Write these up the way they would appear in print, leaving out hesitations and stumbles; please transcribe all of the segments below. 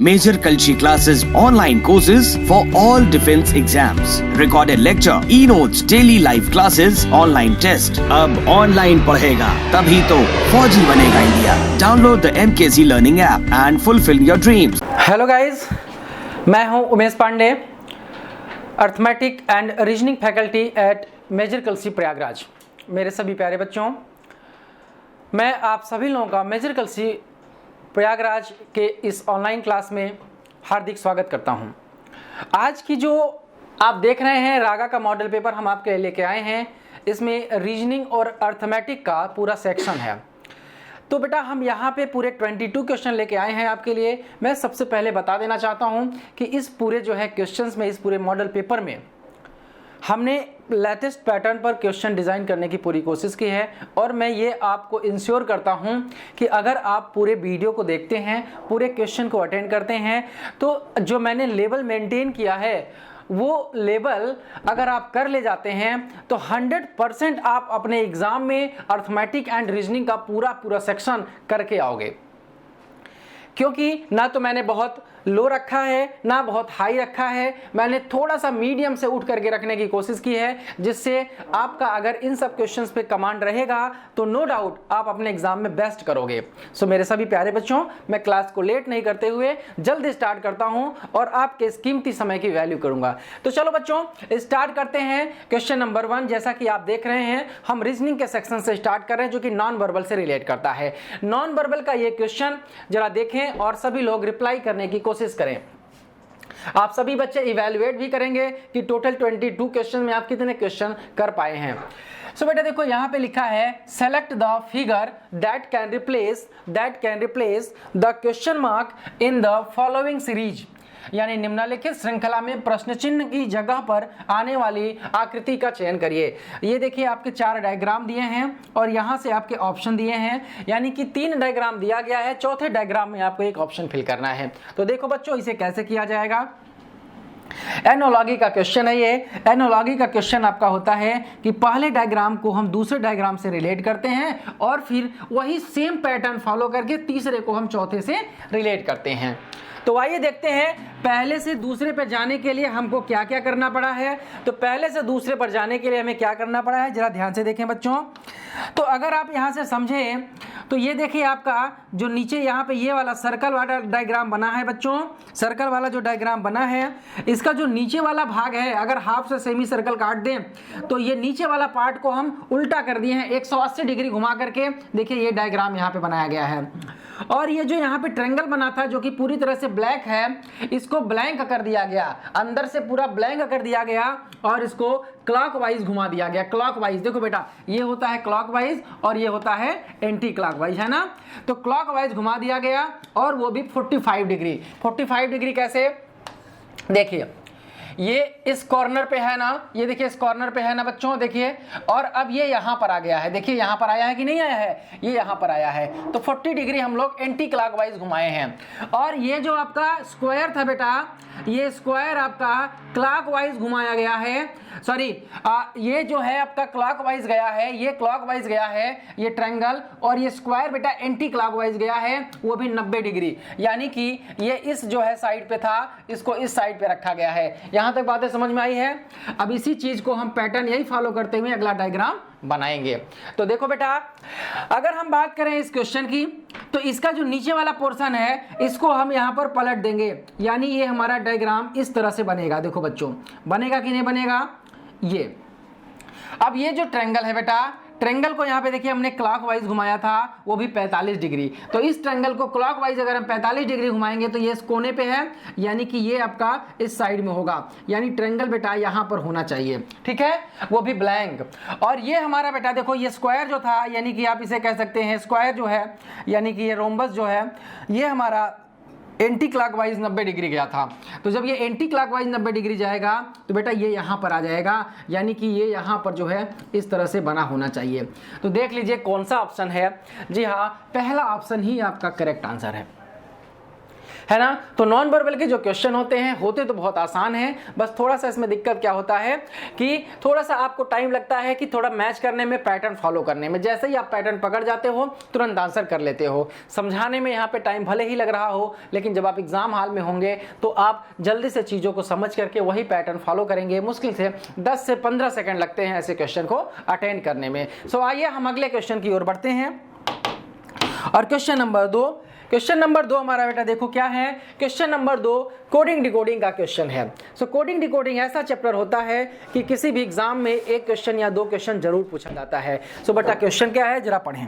Major Kalshi classes, online courses for all defense exams, recorded lecture, e-notes, daily live classes, online test. अब online पढ़ेगा तभी तो फौजी बनेगा India. Download the MKC Learning app and fulfill your dreams. Hello guys, मैं हूं Umesh Pandey, arithmetic and reasoning faculty at major Kalsi Prayagraj. मेरे सभी प्यारे बच्चों, मैं आप सभी लोगों का मेजर कलसी प्रयागराज के इस ऑनलाइन क्लास में हार्दिक स्वागत करता हूं. आज की जो आप देख रहे हैं रागा का मॉडल पेपर हम आपके लिए लेके आए हैं. इसमें रीजनिंग और अर्थमेटिक का पूरा सेक्शन है. तो बेटा हम यहाँ पे पूरे 22 क्वेश्चन लेके आए हैं आपके लिए. मैं सबसे पहले बता देना चाहता हूँ कि इस पूरे जो है क्वेश्चंस में, इस पूरे मॉडल पेपर में हमने लेटेस्ट पैटर्न पर क्वेश्चन डिज़ाइन करने की पूरी कोशिश की है. और मैं ये आपको इंश्योर करता हूँ कि अगर आप पूरे वीडियो को देखते हैं, पूरे क्वेश्चन को अटेंड करते हैं, तो जो मैंने लेवल मेंटेन किया है वो लेवल अगर आप कर ले जाते हैं तो 100% आप अपने एग्जाम में अर्थमेटिक एंड रीजनिंग का पूरा सेक्शन करके आओगे. क्योंकि ना तो मैंने बहुत लो रखा है ना बहुत हाई रखा है, मैंने थोड़ा सा मीडियम से उठ करके रखने की कोशिश की है, जिससे आपका अगर इन सब क्वेश्चंस पे कमांड रहेगा तो नो डाउट आप अपने एग्जाम में बेस्ट करोगे. सो मेरे सभी प्यारे बच्चों, मैं क्लास को लेट नहीं करते हुए जल्द स्टार्ट करता हूं और आपके इस कीमती समय की वैल्यू करूंगा. तो चलो बच्चों स्टार्ट करते हैं. क्वेश्चन नंबर 1 जैसा कि आप देख रहे हैं हम रीजनिंग के सेक्शन से स्टार्ट कर रहे हैं जो कि नॉन वर्बल से रिलेट करता है. नॉन वर्बल का ये क्वेश्चन जरा देखें और सभी लोग रिप्लाई करने की कोशिश करें. आप सभी बच्चे इवैल्यूएट भी करेंगे कि टोटल 22 क्वेश्चन में आप कितने क्वेश्चन कर पाए हैं. सो बेटा देखो यहां पे लिखा है select the figure that can replace the question mark in the following series. यानी निम्नलिखित श्रृंखला में प्रश्न चिन्ह की जगह पर आने वाली आकृति का चयन करिए. ये देखिए आपके 4 डायग्राम दिए हैं और यहां से आपके ऑप्शन दिए हैं. यानी कि 3 डायग्राम दिया गया है, चौथे डायग्राम में आपको एक ऑप्शन फिल करना है. तो देखो बच्चों इसे कैसे किया जाएगा. एनोलॉजी का क्वेश्चन है ये. एनोलॉजी का क्वेश्चन आपका होता है कि पहले डायग्राम को हम दूसरे डायग्राम से रिलेट करते हैं और फिर वही सेम पैटर्न फॉलो करके तीसरे को हम चौथे से रिलेट करते हैं. तो आइए देखते हैं पहले से दूसरे पर जाने के लिए हमको क्या क्या करना पड़ा है. तो पहले से दूसरे पर जाने के लिए हमें क्या करना पड़ा है, जरा ध्यान से देखें बच्चों. तो अगर आप यहां से समझें तो ये देखिए आपका जो नीचे यहाँ पे ये वाला सर्कल वाला डायग्राम बना है बच्चों. सर्कल वाला जो डायग्राम बना है इसका जो नीचे वाला भाग है अगर हाफ से सेमी सर्कल काट दें तो ये नीचे वाला पार्ट को हम उल्टा कर दिए हैं 180 डिग्री घुमा करके. देखिए ये डायग्राम यहाँ पे बनाया गया है. और ये जो यहाँ पे ट्रायंगल बना था जो कि पूरी तरह से ब्लैक है, इसको ब्लैंक कर दिया गया, अंदर से पूरा ब्लैंक कर दिया गया और इसको क्लॉकवाइज घुमा दिया गया. क्लॉकवाइज देखो बेटा ये होता है क्लॉकवाइज और ये होता है एंटी क्लॉकवाइज, है ना. तो क्लॉकवाइज घुमा दिया गया और वो भी 45 डिग्री. 45 डिग्री कैसे, देखिए ये इस कॉर्नर पे है ना, ये देखिए इस कॉर्नर पे है ना बच्चों, देखिए. और अब ये यहाँ पर आ गया है, देखिए यहाँ पर आया है कि नहीं आया है, ये यहाँ पर आया है. तो 40 डिग्री हम लोग एंटी क्लॉकवाइज घुमाए हैं. और ये जो आपका स्क्वायर था बेटा, ये स्क्वायर आपका क्लॉकवाइज घुमाया गया है. सॉरी ये जो है आपका क्लॉकवाइज गया है, ये क्लॉकवाइज गया है ये ट्रायंगल, और ये स्क्वायर बेटा एंटी क्लॉकवाइज गया है, वो भी 90 डिग्री. यानी कि ये इस जो है साइड पे था, इसको इस साइड पे रखा गया है. यहां तक बातें समझ में आई है. अब इसी चीज को हम पैटर्न यही फॉलो करते हुए अगला डायग्राम बनाएंगे. तो देखो बेटा अगर हम बात करें इस क्वेश्चन की तो इसका जो नीचे वाला पोर्शन है इसको हम यहां पर पलट देंगे. यानी ये हमारा डायग्राम इस तरह से बनेगा. देखो बच्चों बनेगा कि नहीं बनेगा ये. अब ये जो ट्रायंगल है बेटा, ट्रायंगल को यहाँ पे देखिए हमने क्लॉकवाइज घुमाया था, वो भी 45 डिग्री. तो इस ट्रायंगल को क्लॉकवाइज अगर हम 45 डिग्री घुमाएंगे तो ये इस कोने पे है, यानी कि ये आपका इस साइड में होगा. यानी ट्रायंगल बेटा यहाँ पर होना चाहिए, ठीक है, वो भी ब्लैंक. और ये हमारा बेटा देखो ये स्क्वायर जो था, यानी कि आप इसे कह सकते हैं स्क्वायर जो है, यानी कि ये रोम्बस जो है, ये हमारा एंटी क्लॉकवाइज 90 डिग्री गया था. तो जब ये एंटी क्लॉकवाइज 90 डिग्री जाएगा तो बेटा ये यहाँ पर आ जाएगा. यानी कि ये यहाँ पर जो है इस तरह से बना होना चाहिए. तो देख लीजिए कौन सा ऑप्शन है. जी हाँ, पहला ऑप्शन ही आपका करेक्ट आंसर है ना। तो नॉन वर्बल के जो क्वेश्चन होते हैं होते तो बहुत आसान है, बस थोड़ा सा इसमें दिक्कत क्या होता है कि थोड़ा सा आपको टाइम लगता है कि थोड़ा मैच करने में, पैटर्न फॉलो करने में। जैसे ही आप पैटर्न पकड़ जाते हो तुरंत आंसर कर लेते हो। समझाने में यहाँ पे टाइम भले ही लग रहा हो, लेकिन जब आप एग्जाम हॉल में होंगे तो आप जल्दी से चीजों को समझ करके वही पैटर्न फॉलो करेंगे। मुश्किल से 10 से 15 सेकंड लगते हैं ऐसे क्वेश्चन को अटेंड करने में। सो आइए हम अगले क्वेश्चन की ओर बढ़ते हैं। और क्वेश्चन नंबर 2 हमारा बेटा देखो क्या है। क्वेश्चन नंबर 2 कोडिंग डिकोडिंग का क्वेश्चन है। सो कोडिंग डिकोडिंग ऐसा चैप्टर होता है कि किसी भी एग्जाम में एक क्वेश्चन या 2 क्वेश्चन जरूर पूछा जाता है। सो बेटा क्वेश्चन क्या है जरा पढ़ें।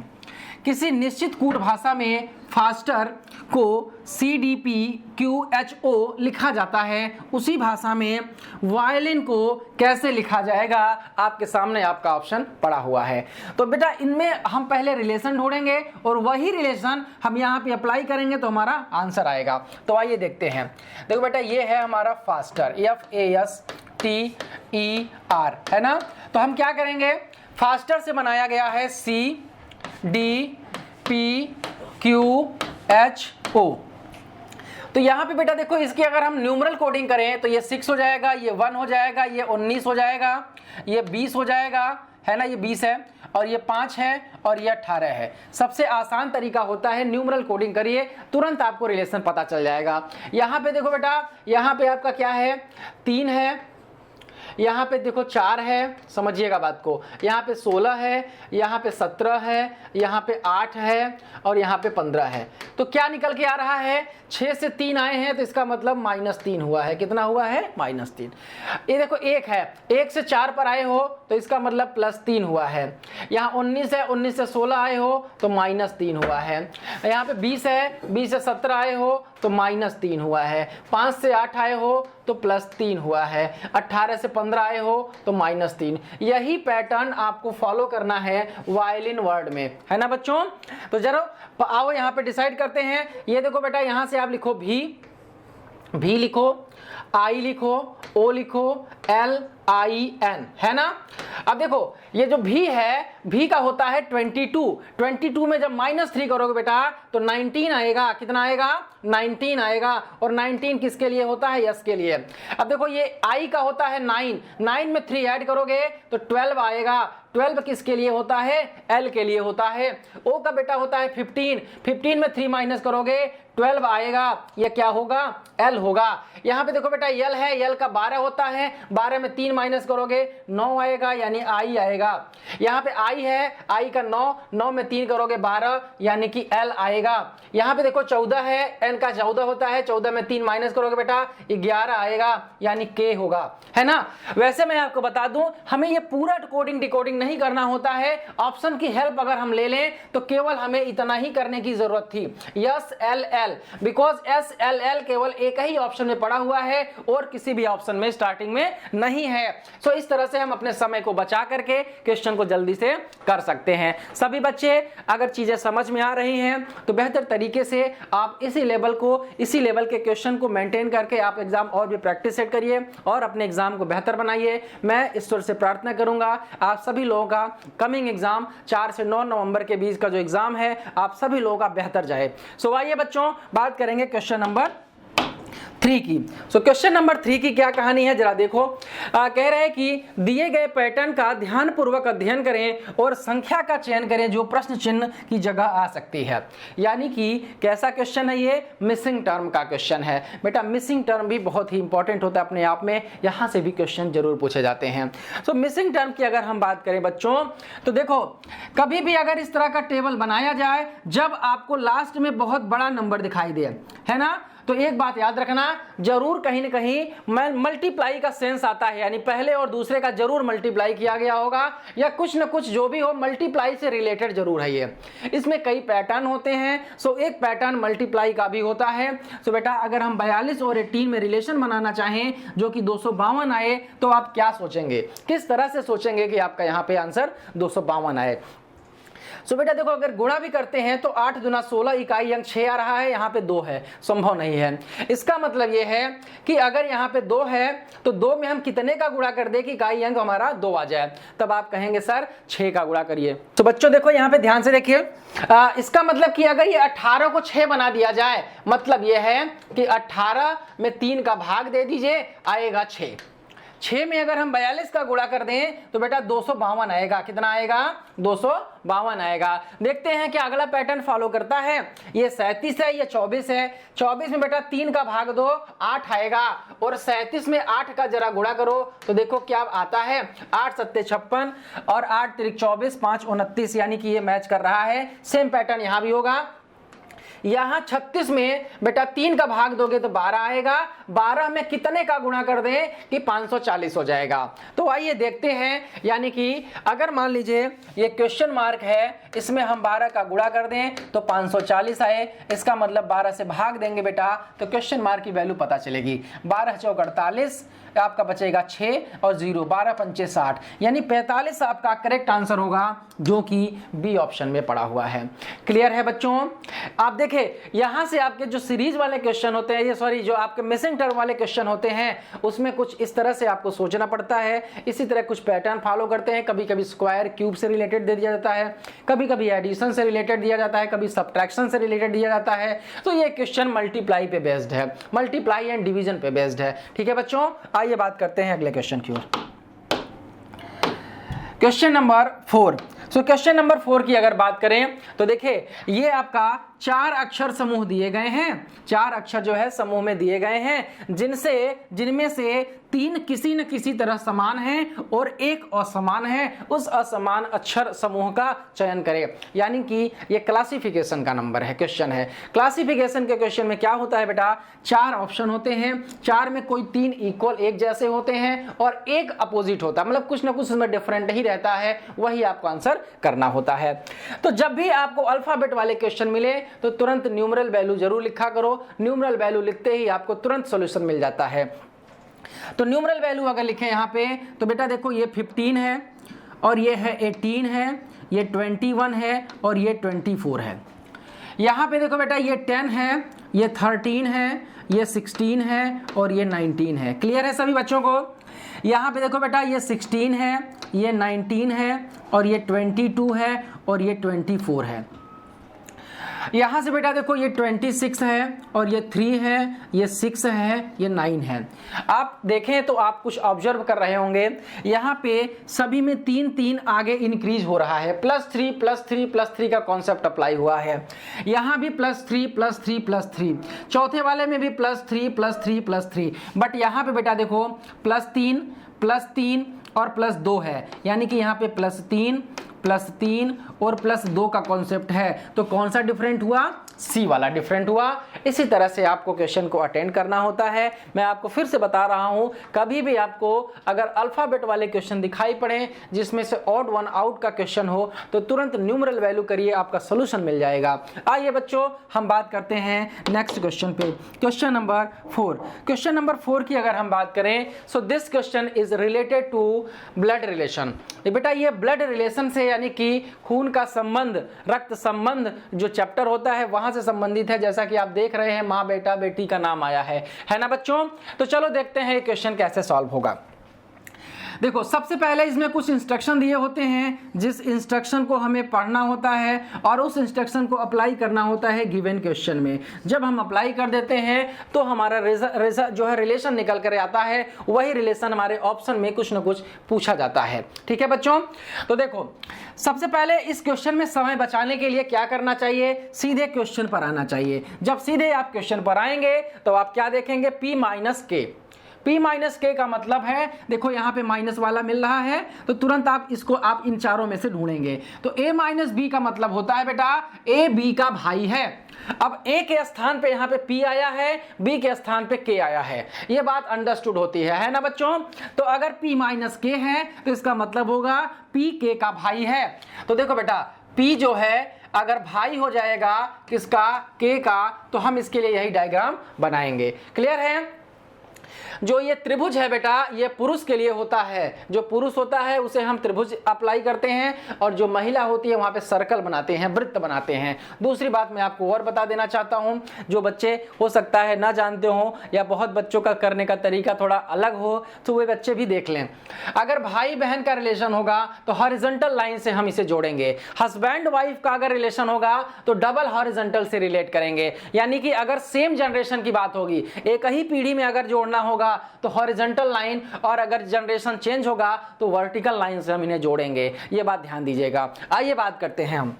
किसी निश्चित कूट भाषा में फास्टर को CDPQHO लिखा जाता है, उसी भाषा में वायलिन को कैसे लिखा जाएगा? आपके सामने आपका ऑप्शन पड़ा हुआ है। तो बेटा इनमें हम पहले रिलेशन ढूंढेंगे और वही रिलेशन हम यहाँ पे अप्लाई करेंगे तो हमारा आंसर आएगा। तो आइए देखते हैं। देखो बेटा ये है हमारा फास्टर, FASTER, है ना। तो हम क्या करेंगे, फास्टर से बनाया गया है CDPQHO। तो यहाँ पे बेटा देखो इसकी अगर हम न्यूमरल कोडिंग करें तो ये 6 हो जाएगा, ये 1 हो जाएगा, ये 19 हो जाएगा, ये 20 हो जाएगा, है ना, ये 20 है, और ये 5 है, और ये 18 है। सबसे आसान तरीका होता है न्यूमरल कोडिंग करिए, तुरंत आपको रिलेशन पता चल जाएगा। यहाँ पे देखो बेटा, यहाँ पे आपका क्या है, 3 है, यहाँ पे देखो 4 है, समझिएगा बात को, यहाँ पे 16 है, यहाँ पे 17 है, यहाँ पे 8 है, और यहाँ पे 15 है। तो क्या निकल के आ रहा है, 6 से 3 आए हैं तो इसका मतलब -3 हुआ है। कितना हुआ है, -3। ये देखो 1 है, 1 से 4 पर आए हो तो इसका मतलब +3 हुआ है। यहाँ 19 है, 19 से 16 आए हो तो -3 हुआ है। यहाँ पे 20 है, 20 से 17 आए हो तो -3 हुआ है। 5 से 8 आए हो तो +3 हुआ है। 18 से 15 आए हो तो -3। यही पैटर्न आपको फॉलो करना है वायलिन वर्ड में, है ना बच्चों। तो जरा आओ यहाँ पे डिसाइड करते हैं। ये देखो बेटा, यहाँ से आप लिखो भी लिखो, I लिखो, O लिखो, LIN, है ना। अब देखो ये जो भी है, भी का होता है 22 में जब -3 करोगे बेटा तो 19 आएगा। कितना आएगा, 19 आएगा। और 19 किसके लिए होता है, यस के लिए। अब देखो ये I का होता है 9 में 3 ऐड करोगे तो 12 आएगा। 12 किसके लिए होता है, L के लिए होता है। O का बेटा होता है 15 में 3 माइनस करोगे 12 आएगा। ये क्या होगा, L होगा। यहाँ पे देखो बेटा L है, L का 12 होता है, 12 में 3 माइनस करोगे 9 आएगा, यानी I आएगा। यहाँ पे I है, I का 9 में 3 करोगे 12, यानी कि L आएगा। यहाँ पे देखो 14 है, N का 14 होता है, 14 में 3 माइनस करोगे बेटा 11 आएगा, यानी K होगा, है ना। वैसे मैं आपको बता दूं, हमें ये पूरा कोडिंग डिकोडिंग नहीं करना होता है। ऑप्शन की हेल्प अगर हम ले लें तो केवल हमें इतना ही करने की जरूरत थी, SLL, बिकॉज SLL केवल एक ही ऑप्शन में पड़ा हुआ है और किसी भी ऑप्शन में स्टार्टिंग में नहीं है। सो इस तरह से हम अपने समय को बचा करके क्वेश्चन को जल्दी से कर सकते हैं। सभी बच्चे अगर चीजें समझ में आ रही हैं तो बेहतर तरीके से आप इसी लेवल के क्वेश्चन को मेंटेन करके आप एग्जाम और भी प्रैक्टिस सेट करिए और अपने एग्जाम को बेहतर बनाइए। मैं ईश्वर से प्रार्थना करूंगा आप सभी लोगों का कमिंग एग्जाम 4 से 9 नवंबर के बीच का जो एग्जाम है आप सभी लोगों का बेहतर जाए। सो आइए बच्चों बात करेंगे क्वेश्चन नंबर 3 की। सो क्वेश्चन नंबर 3 की क्या कहानी है जरा देखो। कह रहे हैं कि दिए गए पैटर्न का ध्यानपूर्वक अध्ययन करें और संख्या का चयन करें जो प्रश्न चिन्ह की जगह आ सकती है। यानी कि कैसा क्वेश्चन है ये, मिसिंग टर्म का क्वेश्चन है। बेटा मिसिंग टर्म भी बहुत ही इंपॉर्टेंट होता है अपने आप में, यहां से भी क्वेश्चन जरूर पूछे जाते हैं। सो मिसिंग टर्म की अगर हम बात करें बच्चों तो देखो कभी भी अगर इस तरह का टेबल बनाया जाए जब आपको लास्ट में बहुत बड़ा नंबर दिखाई दे, है ना, तो एक बात याद रखना, जरूर कहीं ना कहीं मल्टीप्लाई का सेंस आता है, यानी पहले और दूसरे का जरूर मल्टीप्लाई किया गया होगा या कुछ ना कुछ जो भी हो मल्टीप्लाई से रिलेटेड जरूर है ये। इसमें कई पैटर्न होते हैं। सो एक पैटर्न मल्टीप्लाई का भी होता है। सो बेटा अगर हम 42 और 18 में रिलेशन बनाना चाहें जो कि 252 आए तो आप क्या सोचेंगे, किस तरह से सोचेंगे कि आपका यहाँ पे आंसर 252 आए। सो बेटा देखो, अगर गुणा भी करते हैं तो 8 दूना 16 इकाई अंक 6 आ रहा है, यहाँ पे 2 है, संभव नहीं है। इसका मतलब ये है कि अगर यहाँ पे 2 है तो 2 में हम कितने का गुणा कर दे कि इकाई अंक हमारा 2 आ जाए, तब आप कहेंगे सर 6 का गुणा करिए। तो बच्चों देखो यहाँ पे ध्यान से देखिए, इसका मतलब कि अगर ये 18 को 6 बना दिया जाए, मतलब ये है कि 18 में 3 का भाग दे दीजिए, आएगा 6। 6 में अगर हम 42 का गुणा कर दें तो बेटा 252 आएगा। कितना आएगा? 252 आएगा। देखते हैं कि अगला पैटर्न फॉलो करता है। ये 37 है, ये 24 है। 24 में बेटा 3 का भाग दो, 8 आएगा, और 37 में 8 का जरा गुणा करो तो देखो क्या आता है, 8 सत्ते 56 और 8 तिरिक 24, 5 29, यानी कि ये मैच कर रहा है। सेम पैटर्न यहां भी होगा। यहां 36 में बेटा 3 का भाग दोगे तो 12 आएगा। 12 में कितने का गुणा कर दें कि 540 हो जाएगा। तो आइए देखते हैं, यानी कि अगर मान लीजिए ये क्वेश्चन मार्क है, इसमें हम 12 का गुणा कर दें तो 540 आए। इसका मतलब 12 से भाग देंगे बेटा तो क्वेश्चन मार्क की वैल्यू पता चलेगी। 12 चौक 48, आपका बचेगा 6 और 0, 12 पंचे 60, यानी 45 आपका करेक्ट आंसर होगा, जो कि बी ऑप्शन में पड़ा हुआ है। क्लियर है बच्चों? आप देखें यहां से आपके जो सीरीज वाले क्वेश्चन होते हैं, ये सॉरी जो आपके मिसिंग टर्म वाले क्वेश्चन होते हैं, उसमें कुछ इस तरह से आपको सोचना पड़ता है। इसी तरह कुछ पैटर्न फॉलो करते हैं। कभी कभी स्क्वायर क्यूब से रिलेटेड दे दिया जाता है, कभी कभी एडिशन से रिलेटेड दिया जाता है, कभी सब्ट्रैक्शन से रिलेटेड दिया जाता है। तो ये क्वेश्चन मल्टीप्लाई पे बेस्ड है, मल्टीप्लाई एंड डिवीजन पे बेस्ड है। ठीक है बच्चों, आइए बात करते हैं अगले क्वेश्चन की ओर। Question number 4। क्वेश्चन नंबर 4 की अगर बात करें तो देखिए, ये आपका 4 अक्षर समूह दिए गए हैं। 4 अक्षर जो है समूह में दिए गए हैं, जिनमें से 3 किसी न किसी तरह समान हैं और 1 असमान है। उस असमान अक्षर समूह का चयन करें। यानी कि ये क्लासिफिकेशन का नंबर है, क्वेश्चन है। क्लासिफिकेशन के क्वेश्चन में क्या होता है बेटा, 4 ऑप्शन होते हैं। 4 में कोई 3 इक्वल एक जैसे होते हैं और 1 अपोजिट होता है, मतलब कुछ ना कुछ उसमें डिफरेंट ही रहता है, वही आपको आंसर करना होता है। तो जब भी आपको अल्फाबेट वाले क्वेश्चन मिले तो तुरंत न्यूमरल वैल्यू जरूर लिखा करो। न्यूमरल वैल्यू लिखते ही आपको तुरंत सॉल्यूशन मिल जाता है। तो न्यूमरल वैल्यू अगर लिखें यहाँ पे तो बेटा देखो, ये 15 है और ये है 18 है, ये 21 है और ये 24 है। यहाँ पे देखो बेटा, ये 10 है, ये 13 है, ये 16 है और ये 19 है। क्लियर है सभी बच्चों को? यहाँ पे देखो बेटा, ये 16 है, ये 19 है और ये 22 है और ये 24 है। यहाँ से बेटा देखो, ये 26 है और ये 3 है, ये 6 है, ये 9 है। आप देखें तो आप कुछ ऑब्जर्व कर रहे होंगे, यहाँ पे सभी में 3 आगे इंक्रीज हो रहा है। +3 का कॉन्सेप्ट अप्लाई हुआ है। यहाँ भी +3 चौथे वाले में भी +3 बट यहाँ पे बेटा देखो +3 और +2 है, यानी कि यहाँ पे +3 और +2 का कॉन्सेप्ट है। तो कौन सा डिफरेंट हुआ? सी वाला डिफरेंट हुआ। इसी तरह से आपको क्वेश्चन को अटेंड करना होता है। मैं आपको फिर से बता रहा हूं, कभी भी आपको अगर अल्फाबेट वाले क्वेश्चन दिखाई पड़े जिसमें से ऑड वन आउट का क्वेश्चन हो तो तुरंत न्यूमरल वैल्यू करिए, आपका सोल्यूशन मिल जाएगा। आइए बच्चों, हम बात करते हैं नेक्स्ट क्वेश्चन पे। Question number 4। क्वेश्चन नंबर 4 की अगर हम बात करें, so this question is related to blood relation. बेटा ये ब्लड रिलेशन से, यानी कि खून का संबंध, रक्त संबंध जो चैप्टर होता है वहां से संबंधित है। जैसा कि आप देख रहे हैं, माँ बेटा बेटी का नाम आया है ना बच्चों? तो चलो देखते हैं ये क्वेश्चन कैसे सॉल्व होगा। देखो, सबसे पहले इसमें कुछ इंस्ट्रक्शन दिए होते हैं, जिस इंस्ट्रक्शन को हमें पढ़ना होता है और उस इंस्ट्रक्शन को अप्लाई करना होता है गिवन क्वेश्चन में। जब हम अप्लाई कर देते हैं तो हमारा जो है रिलेशन निकल कर आता है, वही रिलेशन हमारे ऑप्शन में कुछ ना कुछ पूछा जाता है। ठीक है बच्चों? तो देखो, सबसे पहले इस क्वेश्चन में समय बचाने के लिए क्या करना चाहिए, सीधे क्वेश्चन पर आना चाहिए। जब सीधे आप क्वेश्चन पर आएंगे तो आप क्या देखेंगे, P-K का मतलब है, देखो यहाँ पे माइनस वाला मिल रहा है तो तुरंत आप इसको इन चारों में से ढूंढेंगे। तो A-B का मतलब होता है बेटा A B का भाई है। अब A के स्थान पे यहाँ पे P आया है, B के स्थान पे K आया है। ये बात अंडरस्टूड होती है ना बच्चों? तो अगर P-K है तो इसका मतलब होगा P K का भाई है। तो देखो बेटा, P जो है अगर भाई हो जाएगा किसका, K का, तो हम इसके लिए यही डायग्राम बनाएंगे। क्लियर है? जो ये त्रिभुज है बेटा ये पुरुष के लिए होता है, जो पुरुष होता है उसे हम त्रिभुज अप्लाई करते हैं और जो महिला होती है वहां पे सर्कल बनाते हैं, वृत्त बनाते हैं। दूसरी बात मैं आपको और बता देना चाहता हूं, जो बच्चे हो सकता है ना जानते हो या बहुत बच्चों का करने का तरीका थोड़ा अलग हो तो वे बच्चे भी देख लें। अगर भाई बहन का रिलेशन होगा तो हॉरिजॉन्टल लाइन से हम इसे जोड़ेंगे, हस्बैंड वाइफ का अगर रिलेशन होगा तो डबल हॉरिजॉन्टल से रिलेट करेंगे। यानी कि अगर सेम जनरेशन की बात होगी, एक ही पीढ़ी में अगर जोड़ना होगा तो हॉरिजॉन्टल लाइन, और अगर जनरेशन चेंज होगा तो वर्टिकल लाइन से हम इन्हें जोड़ेंगे। ये बात ध्यान दीजिएगा। आइए बात करते हैं हम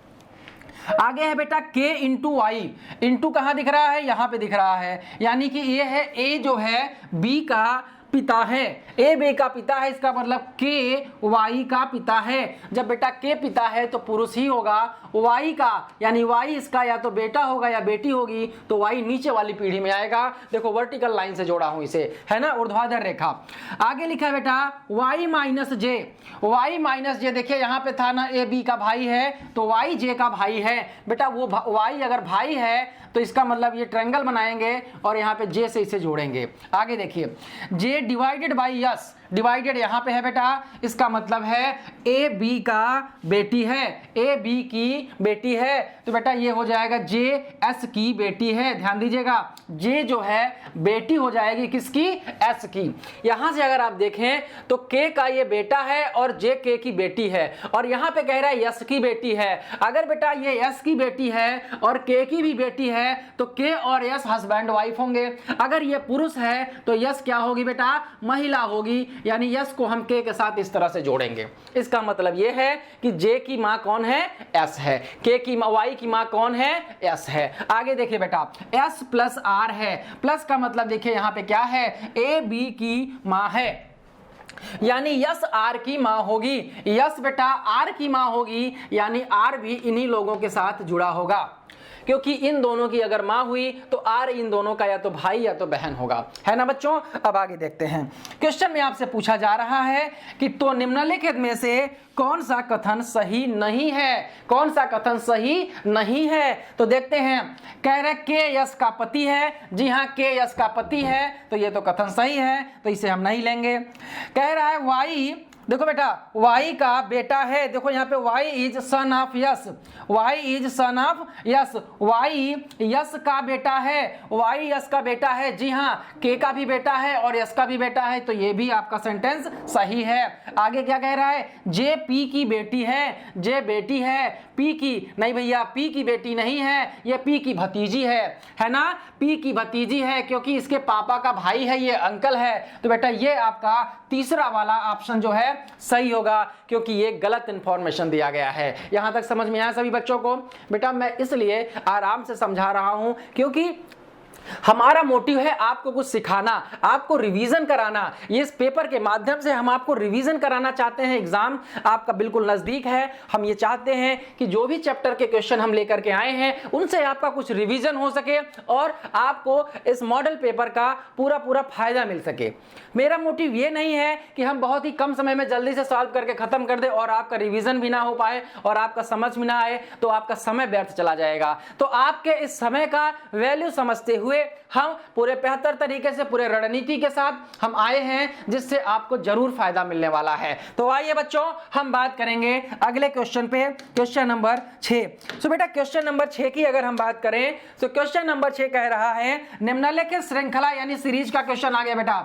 आगे है बेटा k इंटू वाई। इंटू कहां दिख रहा है? यहां पे दिख रहा है, यानी कि ये है a जो है b का पिता है, ए बे का पिता है, इसका मतलब के वाई का पिता है। जब बेटा के पिता है तो पुरुष ही होगा, वाई का यानी वाई इसका या तो बेटा होगा या बेटी होगी, तो वाई नीचे वाली पीढ़ी में आएगा। देखो वर्टिकल लाइन से जोड़ा हूं इसे, है ना, ऊर्ध्वाधर रेखा। आगे लिखा है बेटा वाई माइनस जे। वाई माइनस जे, देखिए यहां पे था ना ए बी का भाई है तो वाई जे का भाई है। बेटा वो वाई अगर भाई है तो इसका मतलब ये ट्रायंगल बनाएंगे और यहाँ पे जे से इसे जोड़ेंगे। आगे देखिए J divided by yes, divided यहाँ पे है बेटा, इसका मतलब है ए बी का बेटी है, ए बी की बेटी है, तो बेटा ये हो जाएगा जे एस की बेटी है। ध्यान दीजिएगा, जे जो है बेटी हो जाएगी किसकी? एस की। यहां से अगर आप देखें तो के का ये बेटा है और जे के की बेटी है, और यहां पे कह रहा है यस की बेटी है। अगर बेटा ये यस की बेटी है और के की भी बेटी है तो के और यस हस्बैंड वाइफ होंगे। अगर ये पुरुष है तो यस क्या होगी बेटा? महिला होगी, यानी यस को हम के साथ इस तरह से जोड़ेंगे। इसका मतलब यह है कि जे की मां कौन है? एस है। के की वाई की मां कौन है? एस है। आगे देखिए बेटा एस प्लस आर है, प्लस का मतलब देखिए यहां पे क्या है? ए बी की मां है, यानी यस आर की मां होगी। यस बेटा आर की मां होगी, यानी आर भी इन्हीं लोगों के साथ जुड़ा होगा, क्योंकि इन दोनों की अगर मां हुई तो आर इन दोनों का या तो भाई या तो बहन होगा, है ना बच्चों। अब आगे देखते हैं, क्वेश्चन में आपसे पूछा जा रहा है कि तो निम्नलिखित में से कौन सा कथन सही नहीं है? कौन सा कथन सही नहीं है? तो देखते हैं, कह रहे के यस का पति है। जी हाँ, के यस का पति है तो ये तो कथन सही है, तो इसे हम नहीं लेंगे। कह रहा है वाई, देखो बेटा वाई का बेटा है, देखो यहाँ पे Y is son of S, Y is son of S, Y S का बेटा है, वाई यस का बेटा है। जी हाँ, के का भी बेटा है और यस का भी बेटा है, तो ये भी आपका सेंटेंस सही है। आगे क्या कह रहा है? जे पी की बेटी है, जे बेटी है, पी की नहीं भैया, पी की बेटी नहीं है, ये पी की भतीजी है ना, पी की भतीजी है, क्योंकि इसके पापा का भाई है, ये अंकल है। तो बेटा ये आपका तीसरा वाला ऑप्शन जो है सही होगा, क्योंकि ये गलत इंफॉर्मेशन दिया गया है। यहां तक समझ में आया सभी बच्चों को? बेटा मैं इसलिए आराम से समझा रहा हूं क्योंकि हमारा मोटिव है आपको कुछ सिखाना, आपको रिवीजन कराना। ये इस पेपर के माध्यम से हम आपको रिवीजन कराना चाहते हैं। एग्जाम आपका बिल्कुल नजदीक है, हम ये चाहते हैं कि जो भी चैप्टर के क्वेश्चन हम लेकर के आए हैं उनसे आपका कुछ रिवीजन हो सके और आपको इस मॉडल पेपर का पूरा फायदा मिल सके। मेरा मोटिव ये नहीं है कि हम बहुत ही कम समय में जल्दी से सॉल्व करके खत्म कर दे और आपका रिवीजन भी ना हो पाए और आपका समझ में ना आए तो आपका समय व्यर्थ चला जाएगा। तो आपके इस समय का वैल्यू समझते हुए हम पूरे बेहतर तरीके से पूरे रणनीति के साथ हम आए हैं, जिससे आपको जरूर फायदा मिलने वाला है। तो आइए बच्चों हम बात करेंगे अगले क्वेश्चन पे, क्वेश्चन नंबर 6। तो बेटा क्वेश्चन नंबर 6 की अगर हम बात करें तो क्वेश्चन नंबर 6 कह रहा है निम्नलिखित श्रृंखला यानी सीरीज का क्वेश्चन आ गया बेटा।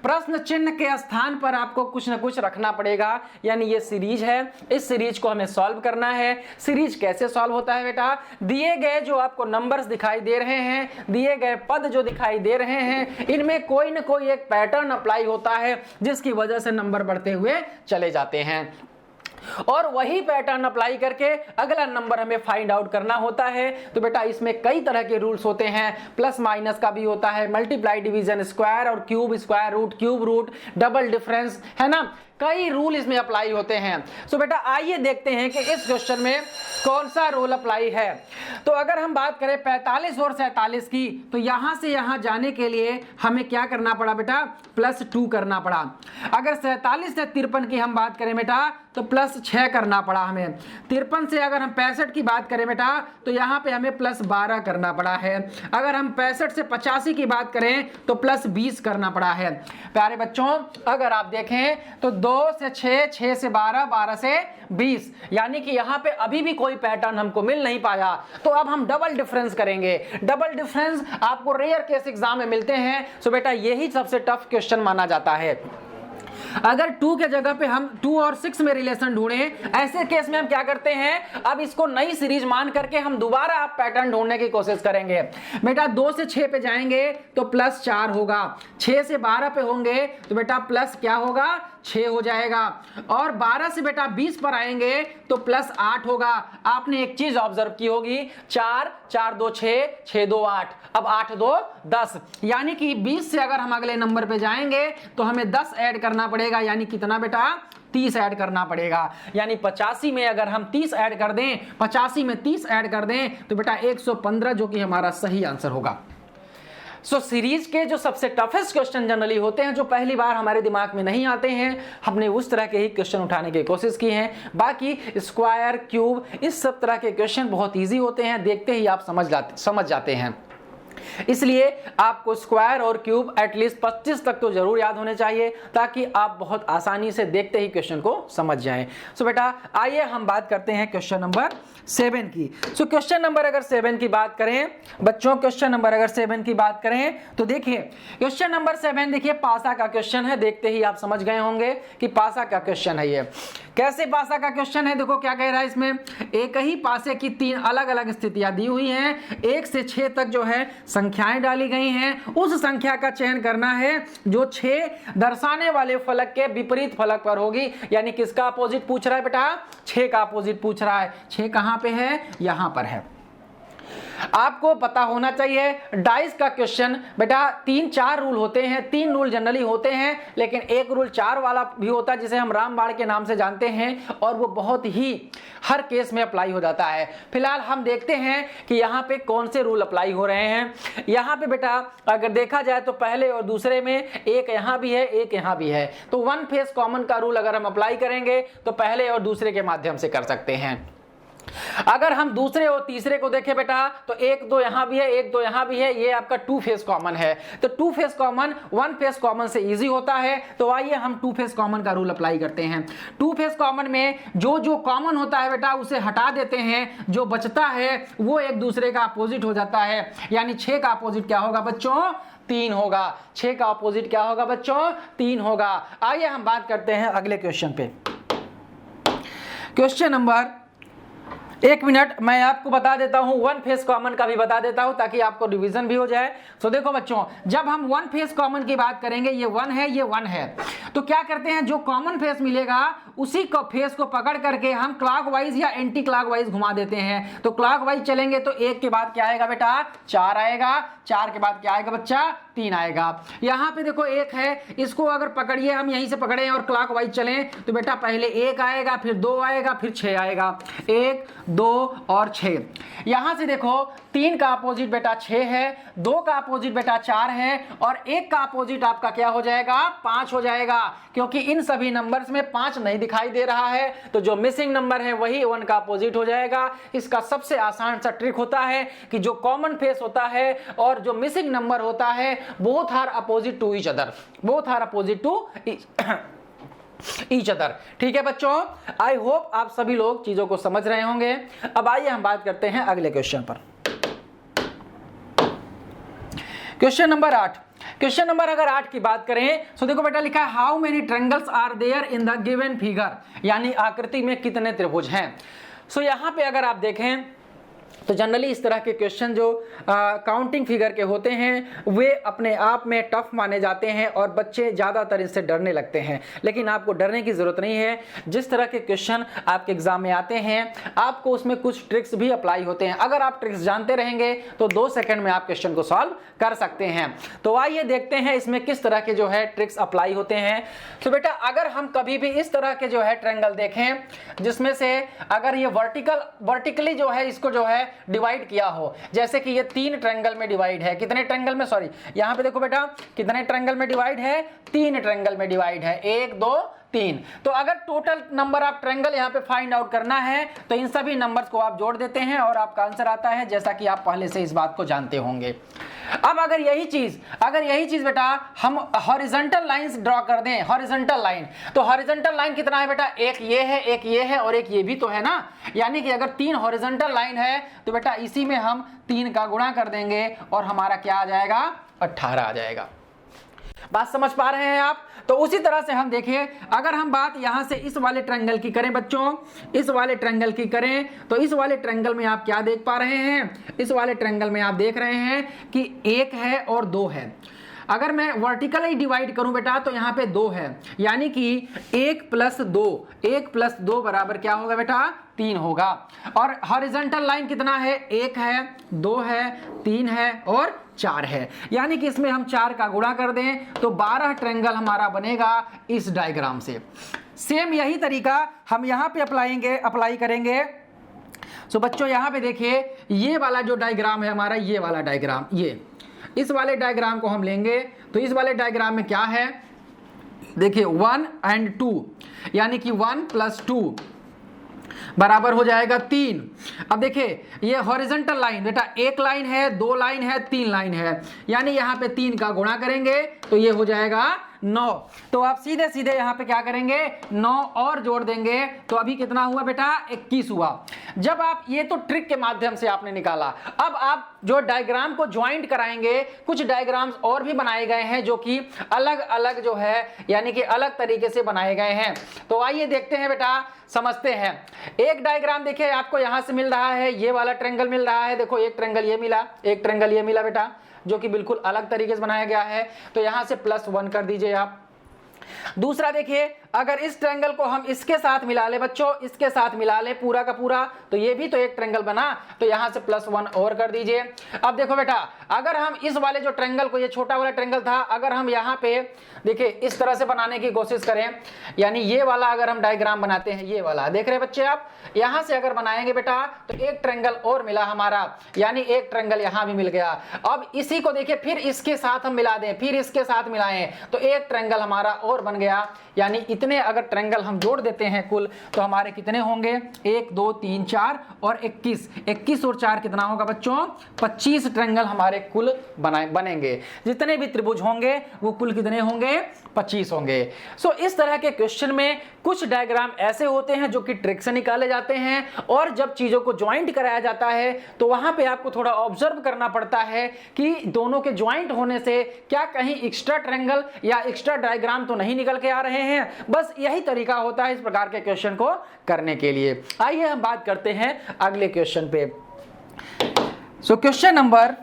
प्रश्न चिन्ह के स्थान पर आपको कुछ ना कुछ रखना पड़ेगा, यानी ये सीरीज है, इस सीरीज को हमें सॉल्व करना है। सीरीज कैसे सॉल्व होता है बेटा? दिए गए जो आपको नंबर्स दिखाई दे रहे हैं, दिए गए पद जो दिखाई दे रहे हैं, इनमें कोई ना कोई एक पैटर्न अप्लाई होता है जिसकी वजह से नंबर बढ़ते हुए चले जाते हैं, और वही पैटर्न अप्लाई करके अगला नंबर हमें फाइंड आउट करना होता है। तो बेटा इसमें कई तरह के रूल्स होते हैं, प्लस माइनस का भी होता है, मल्टीप्लाई डिवीजन, स्क्वायर और cube, square root, cube root, double difference, है ना, कई रूल इसमें अप्लाई होते हैं। सो बेटा आइए देखते हैं कि इस क्वेश्चन में कौन सा रूल अप्लाई है। तो अगर हम बात करें 45 और 47 की, तो यहां से यहां जाने के लिए हमें क्या करना पड़ा बेटा, +2 करना पड़ा। अगर 47 से 53 की हम बात करें बेटा तो +6 करना पड़ा हमें। 53 से अगर हम 65 की बात करें बेटा तो यहां पे हमें +12 करना पड़ा है। अगर हम 65 से 85 की बात करें तो +20 करना पड़ा है। प्यारे बच्चों अगर आप देखें तो 2 से 6, 6 से 12, 12 से 20, यानी कि यहां पे अभी भी कोई पैटर्न हमको मिल नहीं पाया। तो अब हम डबल डिफरेंस करेंगे। डबल डिफरेंस आपको रेयर केस एग्जाम में मिलते हैं। सो बेटा यही सबसे टफ क्वेश्चन माना जाता है। अगर 2 के जगह पे हम 2 और 6 में रिलेशन ढूंढें, ऐसे केस में हम क्या करते हैं, अब इसको नई सीरीज मान करके हम दोबारा आप पैटर्न ढूंढने की कोशिश करेंगे। बेटा 2 से 6 पे जाएंगे तो +4 होगा, 6 से 12 पे होंगे तो बेटा प्लस क्या होगा, 6 हो जाएगा, और 12 से बेटा 20 पर आएंगे तो +8 होगा। आपने एक चीज ऑब्जर्व की होगी, 4 4 2 6, 6 2 8, अब 8 2 10, यानी कि 20 से अगर हम अगले नंबर पे जाएंगे तो हमें 10 ऐड करना पड़ेगा, यानी कितना बेटा, 30 ऐड करना पड़ेगा। यानी 85 में अगर हम 30 ऐड कर दें, 85 में 30 ऐड कर दें तो बेटा 115, जो कि हमारा सही आंसर होगा। सो सीरीज के जो सबसे टफेस्ट क्वेश्चन जनरली होते हैं, जो पहली बार हमारे दिमाग में नहीं आते हैं, हमने उस तरह के ही क्वेश्चन उठाने की कोशिश की है। बाकी स्क्वायर, क्यूब, इस सब तरह के क्वेश्चन बहुत इजी होते हैं, देखते ही आप समझ जाते हैं। इसलिए आपको स्क्वायर और क्यूब एटलीस्ट 25 तक तो जरूर याद होने चाहिए, ताकि आप बहुत आसानी से देखते ही क्वेश्चन को समझ जाएं। सो बेटा आइए हम बात करते हैं क्वेश्चन नंबर 7 की। सो क्वेश्चन नंबर अगर 7 की बात करें बच्चों, क्वेश्चन नंबर अगर 7 की बात करें तो देखिए क्वेश्चन नंबर 7 देखिए पासा का क्वेश्चन है। देखते ही आप समझ गए होंगे कि पासा का क्वेश्चन है। ये कैसे पासा का क्वेश्चन है, देखो क्या कह रहा है इसमें, एक ही पासे की 3 अलग अलग स्थितियां दी हुई हैं, 1 से 6 तक जो है संख्याएं डाली गई हैं। उस संख्या का चयन करना है जो 6 दर्शाने वाले फलक के विपरीत फलक पर होगी। यानी किसका अपोजिट पूछ रहा है बेटा, 6 का अपोजिट पूछ रहा है। 6 कहां पे है, यहां पर है। आपको पता होना चाहिए डाइस का क्वेश्चन बेटा 3-4 रूल होते हैं, 3 रूल जनरली होते हैं, लेकिन एक रूल 4 वाला भी होता है जिसे हम रामबाण के नाम से जानते हैं, और वो बहुत ही हर केस में अप्लाई हो जाता है। फिलहाल हम देखते हैं कि यहाँ पे कौन से रूल अप्लाई हो रहे हैं। यहाँ पे बेटा अगर देखा जाए तो पहले और दूसरे में एक यहाँ भी है, एक यहाँ भी है, तो 1 फेस कॉमन का रूल अगर हम अप्लाई करेंगे तो पहले और दूसरे के माध्यम से कर सकते हैं। अगर हम दूसरे और तीसरे को देखें बेटा तो 1 2 यहां भी है, 1 2 यहां भी है, ये आपका 2 फेस कॉमन है। तो 2 फेस कॉमन 1 फेस कॉमन से इजी होता है। तो आइए हम 2 फेस कॉमन का रूल अप्लाई करते हैं। 2 फेस कॉमन में जो जो कॉमन होता है बेटा उसे हटा देते हैं, जो बचता है वो एक दूसरे का अपोजिट हो जाता है। यानी 6 का अपोजिट क्या होगा बच्चों, 3 होगा। 6 का अपोजिट क्या होगा बच्चों, 3 होगा। आइए हम बात करते हैं अगले क्वेश्चन पे। क्वेश्चन नंबर, 1 मिनट मैं आपको बता देता हूं, 1 फेस कॉमन का भी बता देता हूं ताकि आपको रिवीजन भी हो जाए। सो देखो बच्चों, जब हम 1 फेस कॉमन की बात करेंगे, ये 1 है, ये 1 है, तो क्या करते हैं, जो कॉमन फेस मिलेगा उसी को फेस को पकड़ करके हम क्लॉकवाइज या एंटी क्लॉकवाइज घुमा देते हैं। तो क्लॉकवाइज चलेंगे तो 1 के बाद क्या आएगा बेटा, 4 आएगा, 4 के बाद क्या आएगा बच्चा, 3 आएगा। यहां पे देखो 1 है, इसको अगर पकड़िए, हम यहीं से पकड़े और क्लॉकवाइज चलें तो बेटा पहले 1 आएगा, फिर 2 आएगा, फिर 6 आएगा। 1 2 और 6। यहां से देखो 3 का अपोजिट बेटा 6 है, 2 का अपोजिट बेटा 4 है, और 1 का अपोजिट आपका क्या हो जाएगा, 5 हो जाएगा। क्योंकि इन सभी नंबर्स में 5 नहीं दिखाई दे रहा है, तो जो मिसिंग नंबर है वही 1 का अपोजिट हो जाएगा। इसका सबसे आसान सा ट्रिक होता है कि जो कॉमन फेस होता है और जो मिसिंग नंबर होता है, both are opposite to each other, both are opposite to each other. ठीक है बच्चों, आई होप आप सभी लोग चीजों को समझ रहे होंगे। अब आइए हम बात करते हैं अगले क्वेश्चन पर। Question number 8। क्वेश्चन नंबर अगर 8 की बात करें तो देखो बेटा लिखा है, how many triangles are there in the given figure, यानी आकृति में कितने त्रिभुज हैं। सो यहां पे अगर आप देखें तो जनरली इस तरह के क्वेश्चन जो काउंटिंग फिगर के होते हैं वे अपने आप में टफ माने जाते हैं और बच्चे ज़्यादातर इससे डरने लगते हैं, लेकिन आपको डरने की ज़रूरत नहीं है। जिस तरह के क्वेश्चन आपके एग्जाम में आते हैं आपको उसमें कुछ ट्रिक्स भी अप्लाई होते हैं। अगर आप ट्रिक्स जानते रहेंगे तो 2 सेकंड में आप क्वेश्चन को सॉल्व कर सकते हैं। तो आइए देखते हैं इसमें किस तरह के जो है ट्रिक्स अप्लाई होते हैं। तो बेटा अगर हम कभी भी इस तरह के जो है ट्रायंगल देखें जिसमें से अगर ये वर्टिकली जो है इसको जो है डिवाइड किया हो, जैसे कि ये 3 ट्रायंगल में डिवाइड है, कितने ट्रायंगल में, सॉरी यहाँ पे देखो बेटा कितने ट्रायंगल में डिवाइड है, 3 ट्रायंगल में डिवाइड है, 1 2 3। तो अगर टोटल नंबर ऑफ ट्रायंगल यहाँ पे फाइंड आउट करना है तो इन सभी नंबर्स को आप जोड़ देते हैं और आपका आंसर आता है, जैसा कि आप पहले से इस बात को जानते होंगे। अब अगर यही चीज बेटा हम हॉरिजॉन्टल लाइंस ड्रॉ कर दें, हॉरिजॉन्टल लाइन, तो हॉरिजॉन्टल लाइन कितना है बेटा, एक ये है, एक ये है और एक ये भी तो है ना। यानी कि अगर 3 हॉरिजॉन्टल लाइन है तो बेटा इसी में हम 3 का गुणा कर देंगे और हमारा क्या आ जाएगा, 18 आ जाएगा। बात समझ पा रहे हैं आप? तो उसी तरह से हम देखिए, अगर हम बात यहां से इस वाले ट्रायंगल की करें बच्चों, इस वाले ट्रायंगल की करें तो इस वाले ट्रायंगल में आप क्या देख पा रहे हैं, इस वाले ट्रायंगल में आप देख रहे हैं कि 1 है और 2 है। अगर मैं वर्टिकली डिवाइड करूं बेटा तो यहाँ पे 2 है, यानी कि 1 + 2 बराबर क्या होगा बेटा, 3 होगा। और हॉरिजॉन्टल लाइन कितना है, 1 है, 2 है, 3 है और 4 है, यानी कि इसमें हम 4 का गुणा कर दें तो 12 ट्रायंगल हमारा बनेगा इस डायग्राम से। सेम यही तरीका हम यहाँ पे अप्लाई करेंगे। सो बच्चों यहाँ पे देखिए, ये वाला जो डायग्राम है हमारा, ये वाला डायग्राम, ये इस वाले डायग्राम को हम लेंगे तो इस वाले डायग्राम में क्या है, देखिए 1 और 2, यानी कि 1 + 2 बराबर हो जाएगा 3। अब देखिए ये हॉरिजॉन्टल लाइन बेटा 1 लाइन है, 2 लाइन है, 3 लाइन है, यानी यहाँ पे 3 का गुणा करेंगे तो ये हो जाएगा 9। तो आप सीधे सीधे यहाँ पे क्या करेंगे, 9 और जोड़ देंगे तो अभी कितना हुआ बेटा, 21 हुआ। जब आप ये तो ट्रिक के माध्यम से आपने निकाला, अब आप जो डायग्राम को ज्वाइंट कराएंगे, कुछ डायग्राम्स और भी बनाए गए हैं जो कि अलग अलग जो है यानी कि अलग तरीके से बनाए गए हैं। तो आइए देखते हैं बेटा, समझते हैं। एक डायग्राम देखिए आपको यहां से मिल रहा है, ये वाला ट्रायंगल मिल रहा है, देखो एक ट्रायंगल ये मिला, एक ट्रायंगल ये मिला बेटा, जो कि बिल्कुल अलग तरीके से बनाया गया है। तो यहां से +1 कर दीजिए आप। दूसरा देखिए, अगर इस ट्रायंगल को हम इसके साथ मिला ले बच्चों, इसके साथ मिला ले पूरा का पूरा, तो ये भी तो एक ट्रायंगल बना, तो यहां से +1 और कर दीजिए। अब देखो बेटा, अगर हम इस वाले जो ट्रायंगल को, ये छोटा वाला ट्रायंगल था, अगर हम यहां पे देखिए इस तरह से बनाने की कोशिश करें, यानी ये वाला अगर हम डायग्राम बनाते हैं, ये वाला देख रहे हैं बच्चे आप, यहां से अगर बनाएंगे बेटा तो एक ट्रायंगल और मिला हमारा, यानी एक ट्रायंगल यहां भी मिल गया। अब इसी को देखिए फिर इसके साथ हम मिला दें, फिर इसके साथ मिलाएं तो एक ट्रायंगल हमारा और बन गया। यानी इतने अगर ट्रायंगल हम जोड़ देते हैं कुल तो हमारे कितने होंगे, 1 2 3 4 और 21 और 4 कितना होगा बच्चों, 25 ट्रायंगल हमारे कुल बनेंगे। जितने भी त्रिभुज होंगे वो कुल कितने होंगे, 25 होंगे। सो इस तरह के क्वेश्चन में कुछ डायग्राम ऐसे होते हैं जो कि ट्रिक से निकाले जाते हैं, और जब चीजों को ज्वाइंट कराया जाता है तो वहां पे आपको थोड़ा ऑब्जर्व करना पड़ता है कि दोनों के ज्वाइंट होने से क्या कहीं एक्स्ट्रा ट्रायंगल या एक्स्ट्रा डायग्राम तो नहीं निकल के आ रहे हैं। बस यही तरीका होता है इस प्रकार के क्वेश्चन को करने के लिए। आइए हम बात करते हैं अगले क्वेश्चन पे। सो क्वेश्चन नंबर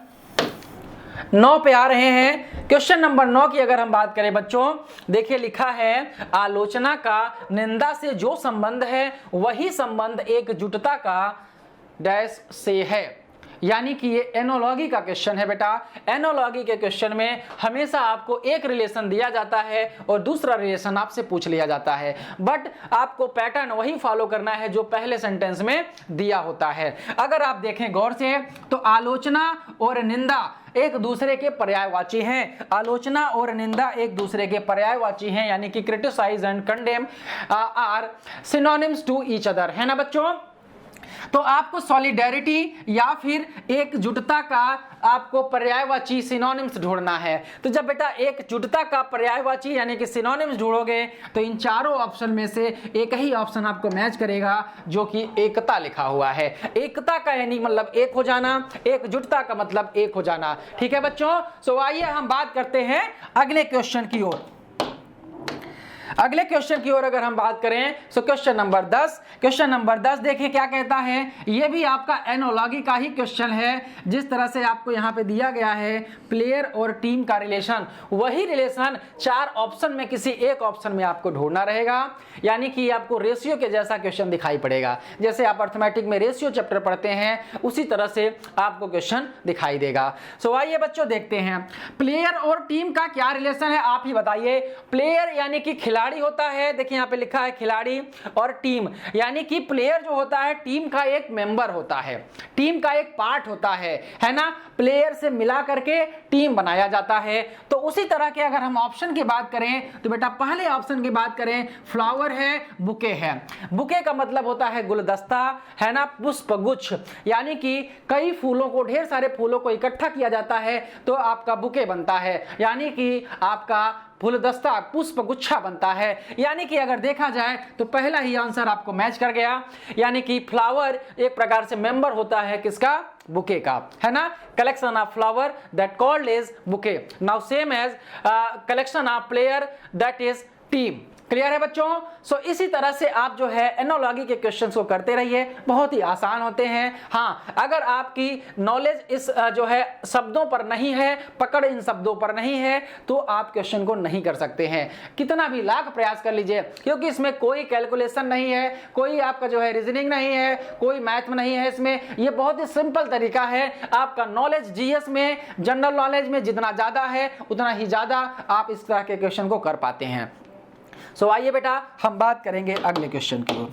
9 पे आ रहे हैं। क्वेश्चन नंबर 9 की अगर हम बात करें बच्चों, देखिए लिखा है, आलोचना का निंदा से जो संबंध है वही संबंध एकजुटता का डैश से है। यानी कि ये एनोलॉजी का क्वेश्चन है बेटा। एनोलॉजी के क्वेश्चन में हमेशा आपको एक रिलेशन दिया जाता है और दूसरा रिलेशन आपसे पूछ लिया जाता है, बट आपको पैटर्न वही फॉलो करना है जो पहले सेंटेंस में दिया होता है। अगर आप देखें गौर से तो आलोचना और निंदा एक दूसरे के पर्यायवाची हैं। आलोचना और निंदा एक दूसरे के पर्यायवाची हैं, यानी कि criticise and condemn are synonyms to each other, है ना बच्चों। तो आपको सॉलिडेरिटी या फिर एकजुटता का आपको पर्यायवाची सिनोनिम्स ढूंढना है। तो जब बेटा एकजुटता का पर्यायवाची यानी कि सिनोनिम्स ढूंढोगे तो इन चारों ऑप्शन में से एक ही ऑप्शन आपको मैच करेगा जो कि एकता लिखा हुआ है। एकता का यानी मतलब एक हो जाना, एकजुटता का मतलब एक हो जाना। ठीक है बच्चों। सो आइए हम बात करते हैं अगले क्वेश्चन की ओर। अगले क्वेश्चन की ओर अगर हम बात करें तो क्वेश्चन नंबर 10 देखिए क्या कहता है। यह भी आपका एनालॉजी का ही क्वेश्चन है। जिस तरह से आपको यहां पे दिया गया है प्लेयर और टीम का रिलेशन, वही रिलेशन 4 ऑप्शन में किसी एक ऑप्शन में आपको ढूंढना रहेगा, यानी कि आपको रेशियो के जैसा क्वेश्चन दिखाई पड़ेगा। जैसे आप अर्थमेटिक में रेशियो चैप्टर पढ़ते हैं उसी तरह से आपको क्वेश्चन दिखाई देगा। सो आइए बच्चों देखते हैं प्लेयर और टीम का क्या रिलेशन है, आप ही बताइए। प्लेयर यानी कि खिलाड़ी होता है, देखिए यहां पे लिखा है खिलाड़ी, और टीम यानी कि प्लेयर जो होता है टीम का एक मेंबर होता है, टीम का एक पार्ट होता है ना। प्लेयर से मिला करके टीम बनाया जाता है। तो उसी तरह के अगर हम ऑप्शन की बात करें तो बेटा पहले ऑप्शन की बात करें, फ्लावर है, बुके है। बुके का मतलब होता है गुलदस्ता, है ना, पुष्पगुच्छ, यानी कि कई फूलों को, ढेर सारे फूलों को इकट्ठा किया जाता है तो आपका बुके बनता है, यानी कि आपका फूलदस्ता, पुष्पगुच्छा बनता है। यानी कि अगर देखा जाए तो पहला ही आंसर आपको मैच कर गया, यानी कि फ्लावर एक प्रकार से मेंबर होता है किसका, बुके का, है ना। Collection of flower that called is bouquet, now same as collection of player that is team. Clear है बच्चों। सो इसी तरह से आप जो है एनालॉजी के क्वेश्चंस को करते रहिए, बहुत ही आसान होते हैं। हाँ, अगर आपकी नॉलेज इस जो है शब्दों पर नहीं है, पकड़ इन शब्दों पर नहीं है, तो आप क्वेश्चन को नहीं कर सकते हैं, कितना भी लाख प्रयास कर लीजिए, क्योंकि इसमें कोई कैलकुलेशन नहीं है, कोई आपका जो है रीजनिंग नहीं है, कोई मैथ में नहीं है इसमें। ये बहुत ही सिंपल तरीका है। आपका नॉलेज जीएस में, जनरल नॉलेज में जितना ज्यादा है उतना ही ज्यादा आप इस तरह के क्वेश्चन को कर पाते हैं। सो आइए बेटा हम बात करेंगे अगले क्वेश्चन की ओर।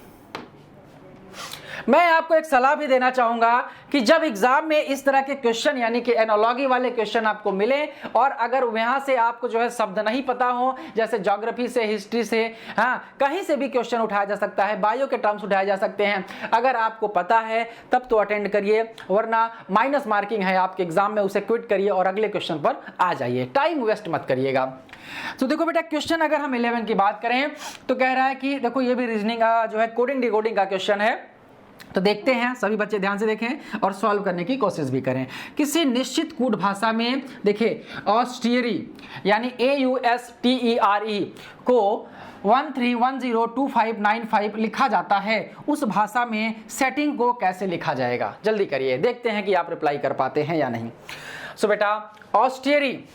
मैं आपको एक सलाह भी देना चाहूंगा कि जब एग्जाम में इस तरह के क्वेश्चन यानी कि एनालॉजी वाले क्वेश्चन आपको मिले, और अगर वहां से आपको जो है शब्द नहीं पता हो, जैसे ज्योग्राफी से, हिस्ट्री से, हाँ कहीं से भी क्वेश्चन उठाया जा सकता है, बायो के टर्म्स उठाए जा सकते हैं, अगर आपको पता है तब तो अटेंड करिए, वरना माइनस मार्किंग है आपके एग्जाम में, उसे क्विट करिए और अगले क्वेश्चन पर आ जाइए, टाइम वेस्ट मत करिएगा। तो देखो बेटा क्वेश्चन अगर हम 11 की बात करें तो कह रहा है कि देखो ये भी रीजनिंग जो है कोडिंग डिकोडिंग का क्वेश्चन है। तो देखते हैं, सभी बच्चे ध्यान से देखें और सॉल्व करने की कोशिश भी करें। किसी निश्चित कूट भाषा में देखिए ऑस्टियरी यानी AUSTERE को 13102595 लिखा जाता है, उस भाषा में सेटिंग को कैसे लिखा जाएगा? जल्दी करिए, देखते हैं कि आप रिप्लाई कर पाते हैं या नहीं। सो बेटा ऑस्टियरी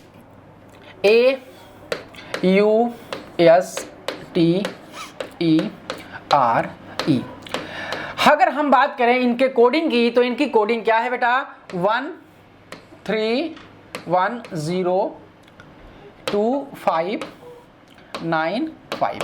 AUSTERE, अगर हम बात करें इनके कोडिंग की तो इनकी कोडिंग क्या है बेटा, 13102595।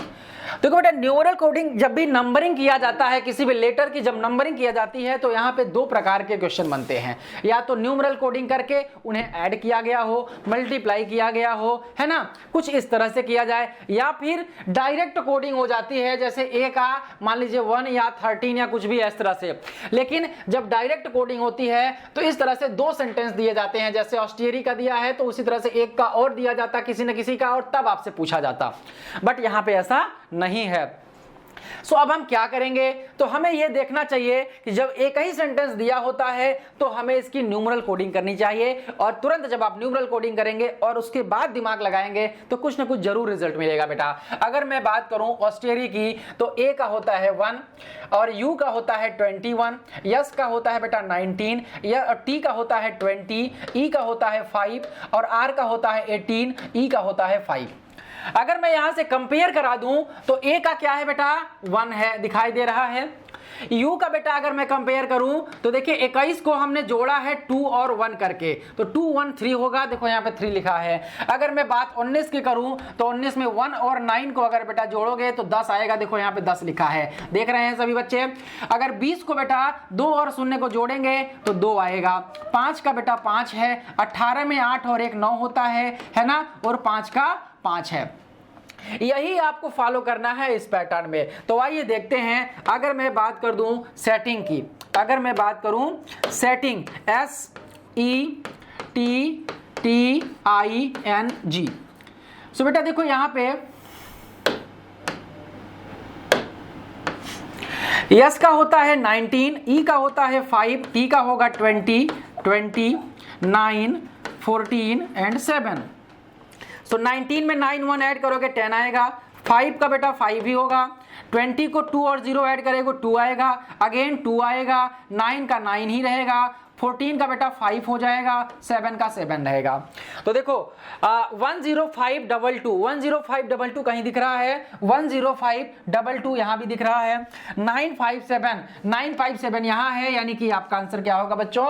देखो बेटा न्यूमरल कोडिंग जब भी नंबरिंग किया जाता है, किसी भी लेटर की जब नंबरिंग किया जाती है तो यहाँ पे 2 प्रकार के क्वेश्चन बनते हैं, या तो न्यूमरल कोडिंग करके उन्हें ऐड किया गया हो, मल्टीप्लाई किया गया हो, है ना, कुछ इस तरह से किया जाए, या फिर डायरेक्ट कोडिंग हो जाती है, जैसे ए का मान लीजिए 1 या 13 या कुछ भी इस तरह से। लेकिन जब डायरेक्ट कोडिंग होती है तो इस तरह से 2 सेंटेंस दिए जाते हैं, जैसे ऑस्टियरी का दिया है तो उसी तरह से एक का और दिया जाता किसी न किसी का, और तब आपसे पूछा जाता, बट यहाँ पे ऐसा नहीं है। सो अब हम क्या करेंगे, तो हमें यह देखना चाहिए कि जब एक ही सेंटेंस दिया होता है तो हमें इसकी न्यूमरल कोडिंग करनी चाहिए, और तुरंत जब आप न्यूमरल कोडिंग करेंगे और उसके बाद दिमाग लगाएंगे तो कुछ ना कुछ जरूर रिजल्ट मिलेगा बेटा। अगर मैं बात करूं ऑस्टियरी की तो ए का होता है 1 और यू का होता है 21, यस का होता है बेटा 19, या टी का होता है 20, ई का होता है 5 और आर का होता है 18, ई का होता है 5। अगर मैं यहां से कंपेयर करा दूं तो ए का क्या है बेटा 1 है, दिखाई दे रहा है। यू का बेटा अगर मैं कंपेयर करूं तो देखिए 21 को हमने जोड़ा है 2 और 1 करके, तो 2 1 3 होगा, देखो यहाँ पे 3 लिखा है। अगर मैं बात 19 की करूं तो 19 में 1 और 9 को अगर बेटा जोड़ोगे तो 10 आएगा, देखो यहाँ पे 10 लिखा है, देख रहे हैं सभी बच्चे। अगर 20 को बेटा 2 और 0 को जोड़ेंगे तो 2 आएगा। 5 का बेटा 5 है, 18 में 8 और 1 9 होता है ना, और 5 का 5 है। यही आपको फॉलो करना है इस पैटर्न में। तो आइए देखते हैं, अगर मैं बात कर दूं सेटिंग की, अगर मैं बात करूं सेटिंग SETTING, सो बेटा देखो यहां पे यस का होता है 19, ई का होता है 5, टी का होगा 20, 9 14 एंड 7। तो 19 में 9 1 ऐड करोगे 10 आएगा, 5 का बेटा 5 ही होगा, 20 को 2 और 0 ऐड करेगा 2 आएगा, अगेन 2 आएगा, 9 का 9 ही रहेगा, 14 का बेटा 5 हो जाएगा, 7 का 7 रहेगा। तो देखो 10522 10522 कहीं दिख रहा है, 10522 यहां भी दिख रहा है, 957 यहां है, यानी कि आपका आंसर क्या होगा बच्चों,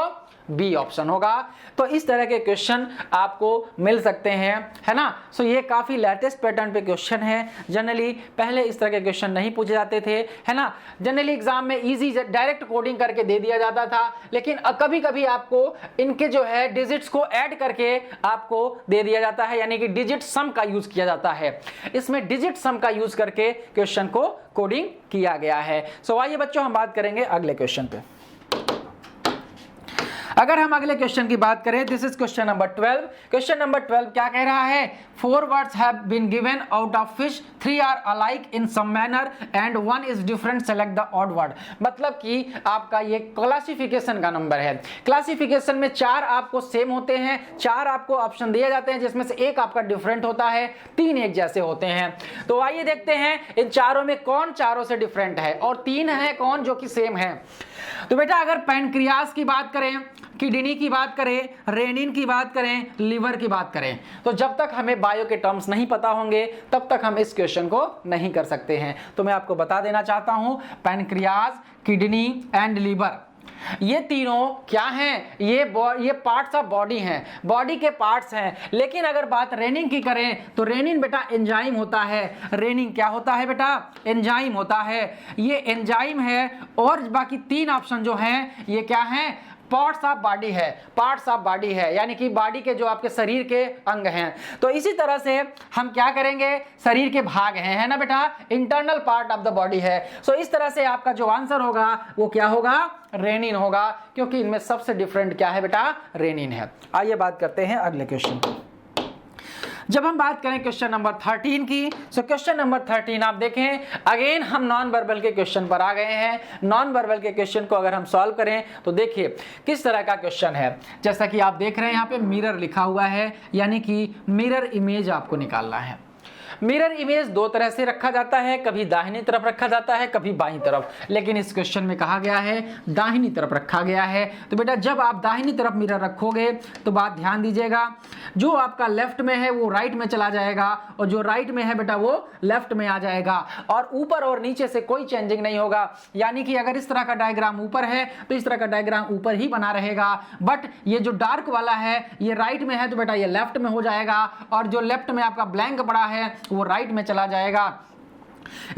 बी ऑप्शन होगा। तो इस तरह के क्वेश्चन आपको मिल सकते हैं, है ना। सो ये काफी लेटेस्ट पैटर्न पे क्वेश्चन है। जनरली पहले इस तरह के क्वेश्चन नहीं पूछे जाते थे, है ना। जनरली एग्जाम में इजी डायरेक्ट कोडिंग करके दे दिया जाता था, लेकिन कभी कभी आपको इनके जो है डिजिट्स को ऐड करके आपको दे दिया जाता है, यानी कि डिजिट सम का यूज किया जाता है। इसमें डिजिट सम का यूज करके क्वेश्चन को कोडिंग किया गया है। सो आइए बच्चों हम बात करेंगे अगले क्वेश्चन पे। अगर हम अगले क्वेश्चन की बात करें, this is question number 12। Question number 12 क्या कह रहा है, 4 words have been given out of which 3 are alike in some manner and 1 is different, select the odd word। मतलब कि आपका ये क्लासिफिकेशन का नंबर है। क्लासिफिकेशन में 4 आपको सेम होते हैं, 4 आपको ऑप्शन दिए जाते हैं, जिसमें से एक आपका डिफरेंट होता है, 3 एक जैसे होते हैं। तो आइए देखते हैं इन चारों में कौन चारों से डिफरेंट है और 3 है कौन जो कि सेम है। तो बेटा अगर पैनक्रियास की बात करें, किडनी की बात करें, रेनिन की बात करें, लिवर की बात करें, तो जब तक हमें बायो के टर्म्स नहीं पता होंगे तब तक हम इस क्वेश्चन को नहीं कर सकते हैं। तो मैं आपको बता देना चाहता हूं, पैनक्रियास, किडनी एंड लिवर ये तीनों क्या हैं, ये पार्ट्स ऑफ बॉडी हैं, बॉडी के पार्ट्स हैं। लेकिन अगर बात रेनिन की करें तो रेनिन बेटा एंजाइम होता है। रेनिन क्या होता है बेटा, एंजाइम होता है, ये एंजाइम है। और बाकी 3 ऑप्शन जो हैं ये क्या हैं, पार्ट्स ऑफ बॉडी है, पार्ट्स ऑफ बॉडी है, यानी कि बॉडी के जो आपके शरीर के अंग हैं। तो इसी तरह से हम क्या करेंगे, शरीर के भाग हैं, है ना बेटा, internal part of the body है। सो इस तरह से आपका जो आंसर होगा वो क्या होगा, रेनिन होगा, क्योंकि इनमें सबसे डिफरेंट क्या है बेटा, रेनिन है। आइए बात करते हैं अगले क्वेश्चन की। जब हम बात करें क्वेश्चन नंबर 13 की, सो क्वेश्चन नंबर 13 आप देखें, अगेन हम नॉन वर्बल के क्वेश्चन पर आ गए हैं। नॉन वर्बल के क्वेश्चन को अगर हम सॉल्व करें तो देखिए किस तरह का क्वेश्चन है। जैसा कि आप देख रहे हैं यहाँ पे मिरर लिखा हुआ है, यानी कि मिरर इमेज आपको निकालना है। मिरर इमेज 2 तरह से रखा जाता है, कभी दाहिनी तरफ रखा जाता है, कभी बाईं तरफ, लेकिन इस क्वेश्चन में कहा गया है दाहिनी तरफ रखा गया है। तो बेटा जब आप दाहिनी तरफ मिरर रखोगे तो बात ध्यान दीजिएगा, जो आपका लेफ्ट में है वो राइट में चला जाएगा और जो राइट में है बेटा वो लेफ्ट में आ जाएगा, और ऊपर और नीचे से कोई चेंजिंग नहीं होगा। यानी कि अगर इस तरह का डायग्राम ऊपर है तो इस तरह का डायग्राम ऊपर ही बना रहेगा, बट ये जो डार्क वाला है ये राइट में है तो बेटा ये लेफ्ट में हो जाएगा, और जो लेफ्ट में आपका ब्लैंक पड़ा है वो राइट में चला जाएगा।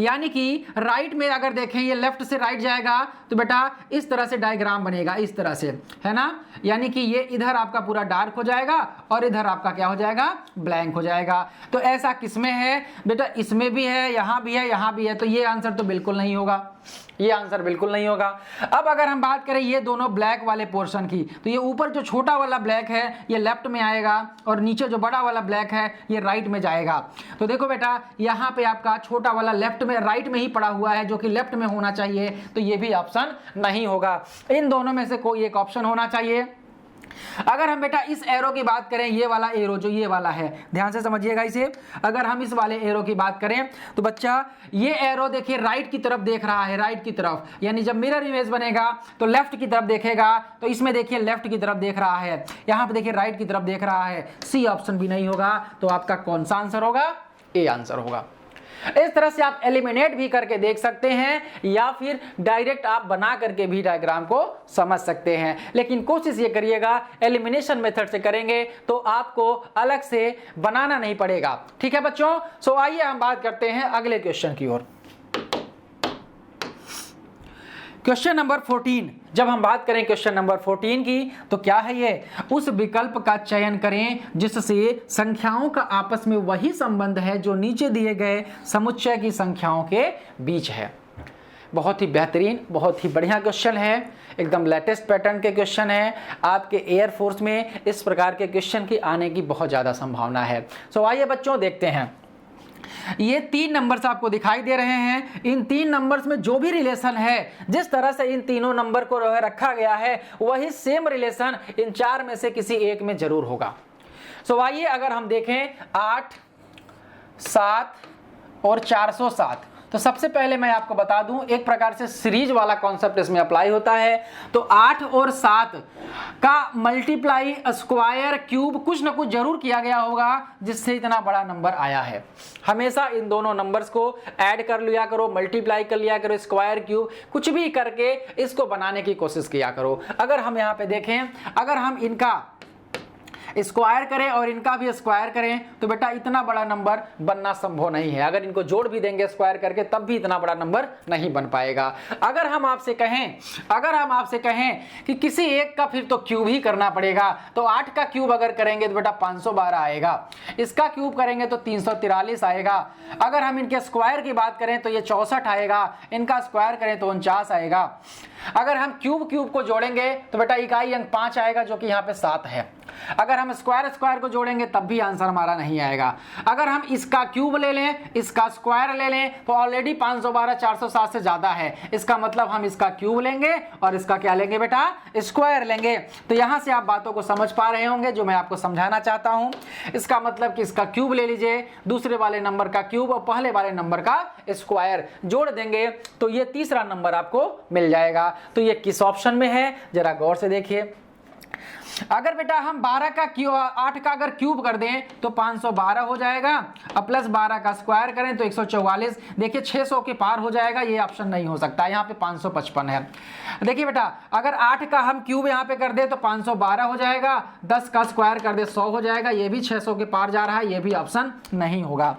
यानी कि राइट में अगर देखें ये लेफ्ट से राइट जाएगा तो बेटा इस तरह से डायग्राम बनेगा, इस तरह से, है ना। यानी कि ये इधर आपका पूरा डार्क हो जाएगा और इधर आपका क्या हो जाएगा, ब्लैंक हो जाएगा। तो ऐसा किसमें है बेटा, इसमें भी है, यहां भी है, यहां भी है, तो ये आंसर तो बिल्कुल नहीं होगा, ये आंसर बिल्कुल नहीं होगा। अब अगर हम बात करें ये दोनों ब्लैक वाले पोर्शन की, तो ये ऊपर जो छोटा वाला ब्लैक है ये लेफ्ट में आएगा और नीचे जो बड़ा वाला ब्लैक है ये राइट में जाएगा। तो देखो बेटा यहाँ पे आपका छोटा वाला लेफ्ट में, राइट में ही पड़ा हुआ है, जो कि लेफ्ट में होना चाहिए, तो ये भी ऑप्शन नहीं होगा। इन दोनों में से कोई एक ऑप्शन होना चाहिए। अगर हम बेटा इस एरो की बात करें, ये वाला एरो जो ये वाला है, ध्यान से समझिएगा इसे, अगर हम इस वाले एरो की बात करें तो बच्चा ये एरो देखिए राइट की तरफ देख रहा है, राइट की तरफ, यानी जब मिरर इमेज बनेगा तो लेफ्ट की तरफ देखेगा, तो इसमें देखिए लेफ्ट की तरफ देख रहा है, यहां पे देखिए राइट की तरफ देख रहा है। सी ऑप्शन भी नहीं होगा, तो आपका कौन सा आंसर होगा, ए आंसर होगा। इस तरह से आप एलिमिनेट भी करके देख सकते हैं या फिर डायरेक्ट आप बना करके भी डायग्राम को समझ सकते हैं, लेकिन कोशिश ये करिएगा एलिमिनेशन मेथड से करेंगे तो आपको अलग से बनाना नहीं पड़ेगा। ठीक है बच्चों, सो आइए हम बात करते हैं अगले क्वेश्चन की ओर। क्वेश्चन नंबर 14, जब हम बात करें क्वेश्चन नंबर 14 की तो क्या है ये, उस विकल्प का चयन करें जिससे संख्याओं का आपस में वही संबंध है जो नीचे दिए गए समुच्चय की संख्याओं के बीच है। बहुत ही बेहतरीन, बहुत ही बढ़िया क्वेश्चन है, एकदम लेटेस्ट पैटर्न के क्वेश्चन है। आपके एयरफोर्स में इस प्रकार के क्वेश्चन की आने की बहुत ज़्यादा संभावना है। सो आइए बच्चों देखते हैं, ये 3 नंबर्स आपको दिखाई दे रहे हैं, इन 3 नंबर्स में जो भी रिलेशन है, जिस तरह से इन तीनों नंबर को रखा गया है वही सेम रिलेशन इन 4 में से किसी एक में जरूर होगा। सो आइए अगर हम देखें 8, 7 और 407। तो सबसे पहले मैं आपको बता दूं, एक प्रकार से सीरीज वाला कॉन्सेप्ट इसमें अप्लाई होता है। तो 8 और 7 का मल्टीप्लाई, स्क्वायर, क्यूब कुछ ना कुछ जरूर किया गया होगा जिससे इतना बड़ा नंबर आया है। हमेशा इन दोनों नंबर्स को ऐड कर लिया करो, मल्टीप्लाई कर लिया करो, स्क्वायर, क्यूब कुछ भी करके इसको बनाने की कोशिश किया करो। अगर हम यहाँ पे देखें, अगर हम इनका स्क्वायर करें और इनका भी स्क्वायर करें तो बेटा इतना बड़ा नंबर बनना संभव नहीं है। अगर इनको जोड़ भी देंगे स्क्वायर करके तब भी इतना बड़ा नंबर नहीं बन पाएगा। अगर हम आपसे कहें कि किसी एक का फिर तो क्यूब ही करना पड़ेगा, तो 8 का क्यूब अगर करेंगे तो बेटा 512 आएगा, इसका क्यूब करेंगे तो 343 आएगा। अगर हम इनके स्क्वायर की बात करें तो ये 64 आएगा, इनका स्क्वायर करें तो 49 आएगा। अगर हम क्यूब को जोड़ेंगे तो बेटा इकाई अंक 5 आएगा, जो कि यहाँ पे 7 है। अगर हम स्क्वायर को जोड़ेंगे तब भी आंसर हमारा नहीं आएगा। अगर हम इसका क्यूब ले लें, इसका स्क्वायर ले लें तो ऑलरेडी 512 407 से ज्यादा है, इसका मतलब हम इसका क्यूब लेंगे और इसका क्या लेंगे बेटा, स्क्वायर लेंगे। तो यहां से आप बातों को समझ पा रहे होंगे जो मैं आपको समझाना चाहता हूं। इसका मतलब कि इसका क्यूब ले लीजिए, दूसरे वाले नंबर का क्यूब और पहले वाले नंबर का स्क्वायर जोड़ देंगे तो ये तीसरा नंबर आपको मिल जाएगा। तो ये किस ऑप्शन में है जरा गौर से देखिए। अगर बेटा हम 8 का अगर क्यूब कर दें तो 512 हो जाएगा, अब प्लस 12 का स्क्वायर करें तो 144। देखिए 600 के पार हो जाएगा, ये ऑप्शन नहीं हो सकता, यहाँ पे 555 है। देखिए बेटा अगर 8 का हम क्यूब यहाँ पे कर दे तो 512 हो जाएगा, 10 का स्क्वायर कर दे 100 हो जाएगा, ये भी 600 के पार जा रहा है, ये भी ऑप्शन नहीं होगा।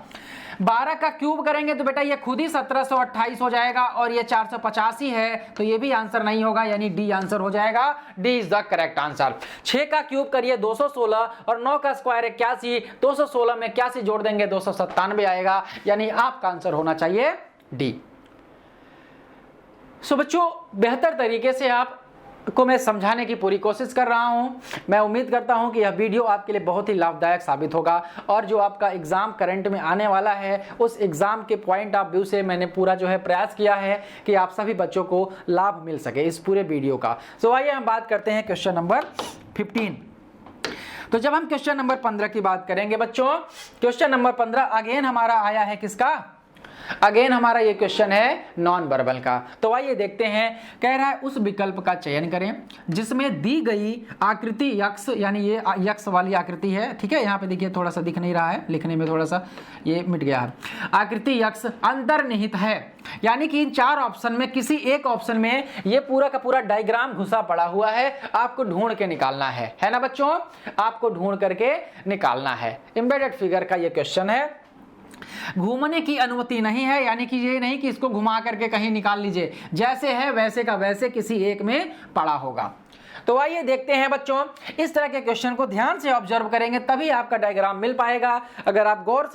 12 का क्यूब करेंगे तो बेटा ये खुद ही 1728 हो जाएगा और ये 485 है, तो ये भी आंसर नहीं होगा, यानी डी आंसर हो जाएगा। D is the correct answer. 6 का क्यूब करिए 216 और 9 का स्क्वायर 81, 216 में 81 जोड़ देंगे 297 आएगा, यानी आपका आंसर होना चाहिए डी। सो बच्चों बेहतर तरीके से आप को मैं समझाने की पूरी कोशिश कर रहा हूं। मैं उम्मीद करता हूं कि यह वीडियो आपके लिए बहुत ही लाभदायक साबित होगा और जो आपका एग्जाम करंट में आने वाला है उस एग्जाम के पॉइंट ऑफ व्यू से मैंने पूरा जो है प्रयास किया है कि आप सभी बच्चों को लाभ मिल सके इस पूरे वीडियो का। सो आइए हम बात करते हैं क्वेश्चन नंबर 15। तो जब हम क्वेश्चन नंबर 15 की बात करेंगे बच्चों, क्वेश्चन नंबर 15 अगेन हमारा आया है किसका, अगेन हमारा ये क्वेश्चन है नॉन वर्बल का। तो आइए देखते हैं, कह रहा है उस विकल्प का चयन करें जिसमें दी गई आकृति यक्ष, यानी ये यक्ष वाली आकृति है, ठीक है। यहाँ पे देखिए थोड़ा सा दिख नहीं रहा है, लिखने में थोड़ा सा ये मिट गया है। आकृति यक्ष अंतर्निहित है, यानी कि इन 4 ऑप्शन में किसी एक ऑप्शन में ये पूरा का पूरा डायग्राम घुसा पड़ा हुआ है, आपको ढूंढ के निकालना है ना बच्चों, आपको ढूंढ करके निकालना है। एम्बेडेड फिगर का ये क्वेश्चन है। घूमने की अनुमति नहीं है, यानी कि ये नहीं कि इसको घुमा करके कहीं निकाल लीजिए, जैसे है वैसे का वैसे किसी एक में पड़ा होगा। तो आइए देखते हैं बच्चों, इस तरह के क्वेश्चन को ध्यान से ऑब्जर्व करेंगे तभी आपका डायग्राम मिल पाएगा। अगर आप गौर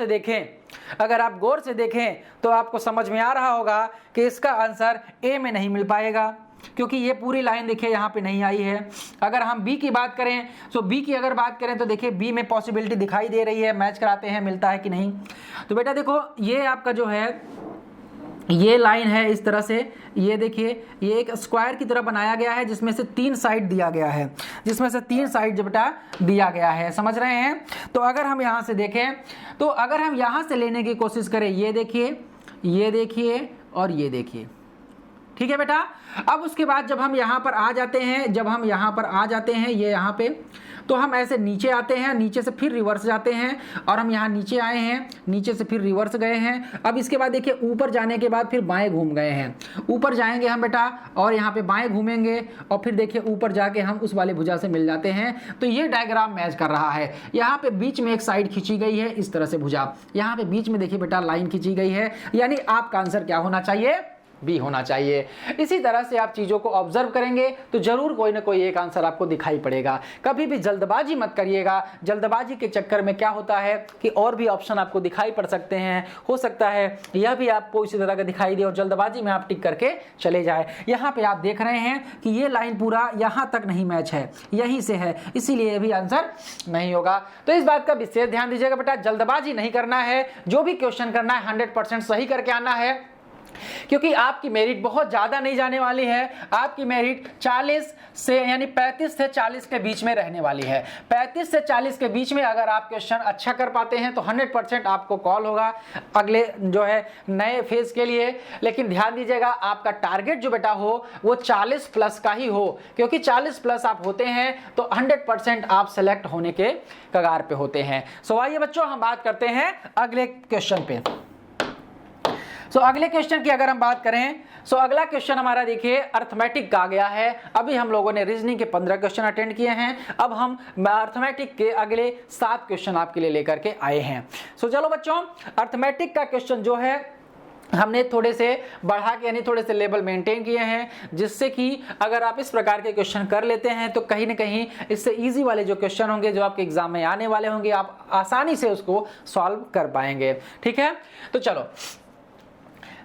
से देखें तो आपको समझ में आ रहा होगा कि इसका आंसर ए में नहीं मिल पाएगा, क्योंकि ये पूरी लाइन देखिए यहाँ पे नहीं आई है। अगर हम बी की बात करें तो बी की अगर बात करें तो देखिए बी में पॉसिबिलिटी दिखाई दे रही है, मैच कराते हैं मिलता है कि नहीं। तो बेटा देखो ये आपका जो है ये लाइन है इस तरह से, ये देखिए ये एक स्क्वायर की तरह बनाया गया है जिसमें से 3 साइड दिया गया है, जो बेटा दिया गया है, समझ रहे हैं। तो अगर हम यहाँ से देखें तो अगर हम यहाँ से लेने की कोशिश करें, ये देखिए और ये देखिए, ठीक है बेटा। अब उसके बाद जब हम यहाँ पर आ जाते हैं, ये यहाँ पे, तो हम ऐसे नीचे आते हैं, नीचे से फिर रिवर्स जाते हैं और हम यहाँ नीचे आए हैं, नीचे से फिर रिवर्स गए हैं। अब इसके बाद देखिए ऊपर जाने के बाद फिर बाएं घूम गए हैं, ऊपर जाएंगे हम बेटा और यहाँ पे बाएं घूमेंगे और फिर देखिए ऊपर जाके हम उस वाले भुजा से मिल जाते हैं। तो ये डायग्राम मैच कर रहा है। यहाँ पे बीच में एक साइड खींची गई है इस तरह से भुजा, यहाँ पे बीच में देखिए बेटा लाइन खींची गई है, यानी आपका आंसर क्या होना चाहिए, बी होना चाहिए। इसी तरह से आप चीजों को ऑब्जर्व करेंगे तो जरूर कोई ना कोई एक आंसर आपको दिखाई पड़ेगा। कभी भी जल्दबाजी मत करिएगा, जल्दबाजी के चक्कर में क्या होता है कि और भी ऑप्शन आपको दिखाई पड़ सकते हैं, हो सकता है यह भी आपको इसी तरह का दिखाई दे और जल्दबाजी में आप टिक करके चले जाए। यहाँ पे आप देख रहे हैं कि ये लाइन पूरा यहाँ तक नहीं मैच है, यहीं से है, इसीलिए ये भी आंसर नहीं होगा। तो इस बात का विशेष ध्यान दीजिएगा बेटा, जल्दबाजी नहीं करना है, जो भी क्वेश्चन करना है 100% सही करके आना है। क्योंकि आपकी मेरिट बहुत ज्यादा नहीं जाने वाली है। आपकी मेरिट 40 से यानी 35 से 40 के बीच में रहने वाली है। 35 से 40 के बीच में अगर आप क्वेश्चन अच्छा कर पाते हैं तो 100% आपको कॉल होगा अगले जो है नए फेज के लिए। लेकिन ध्यान दीजिएगा, आपका टारगेट जो बेटा हो वो 40 प्लस का ही हो, क्योंकि 40 प्लस आप होते हैं तो 100% आप सेलेक्ट होने के कगार पे होते हैं। सो आइए बच्चों, हम बात करते हैं अगले क्वेश्चन पे। अगले क्वेश्चन की अगर हम बात करें, अगला क्वेश्चन हमारा देखिए अर्थमेटिक का आ गया है। अभी हम लोगों ने रीजनिंग के 15 क्वेश्चन अटेंड किए हैं, अब हम अर्थमेटिक के अगले 7 क्वेश्चन आपके लिए लेकर के आए हैं। चलो बच्चों, अर्थमेटिक का क्वेश्चन जो है हमने थोड़े से बढ़ा के यानी थोड़े से लेवल मेंटेन किए हैं, जिससे कि अगर आप इस प्रकार के क्वेश्चन कर लेते हैं तो कहीं ना कहीं इससे इजी वाले जो क्वेश्चन होंगे जो आपके एग्जाम में आने वाले होंगे, आप आसानी से उसको सॉल्व कर पाएंगे। ठीक है, तो चलो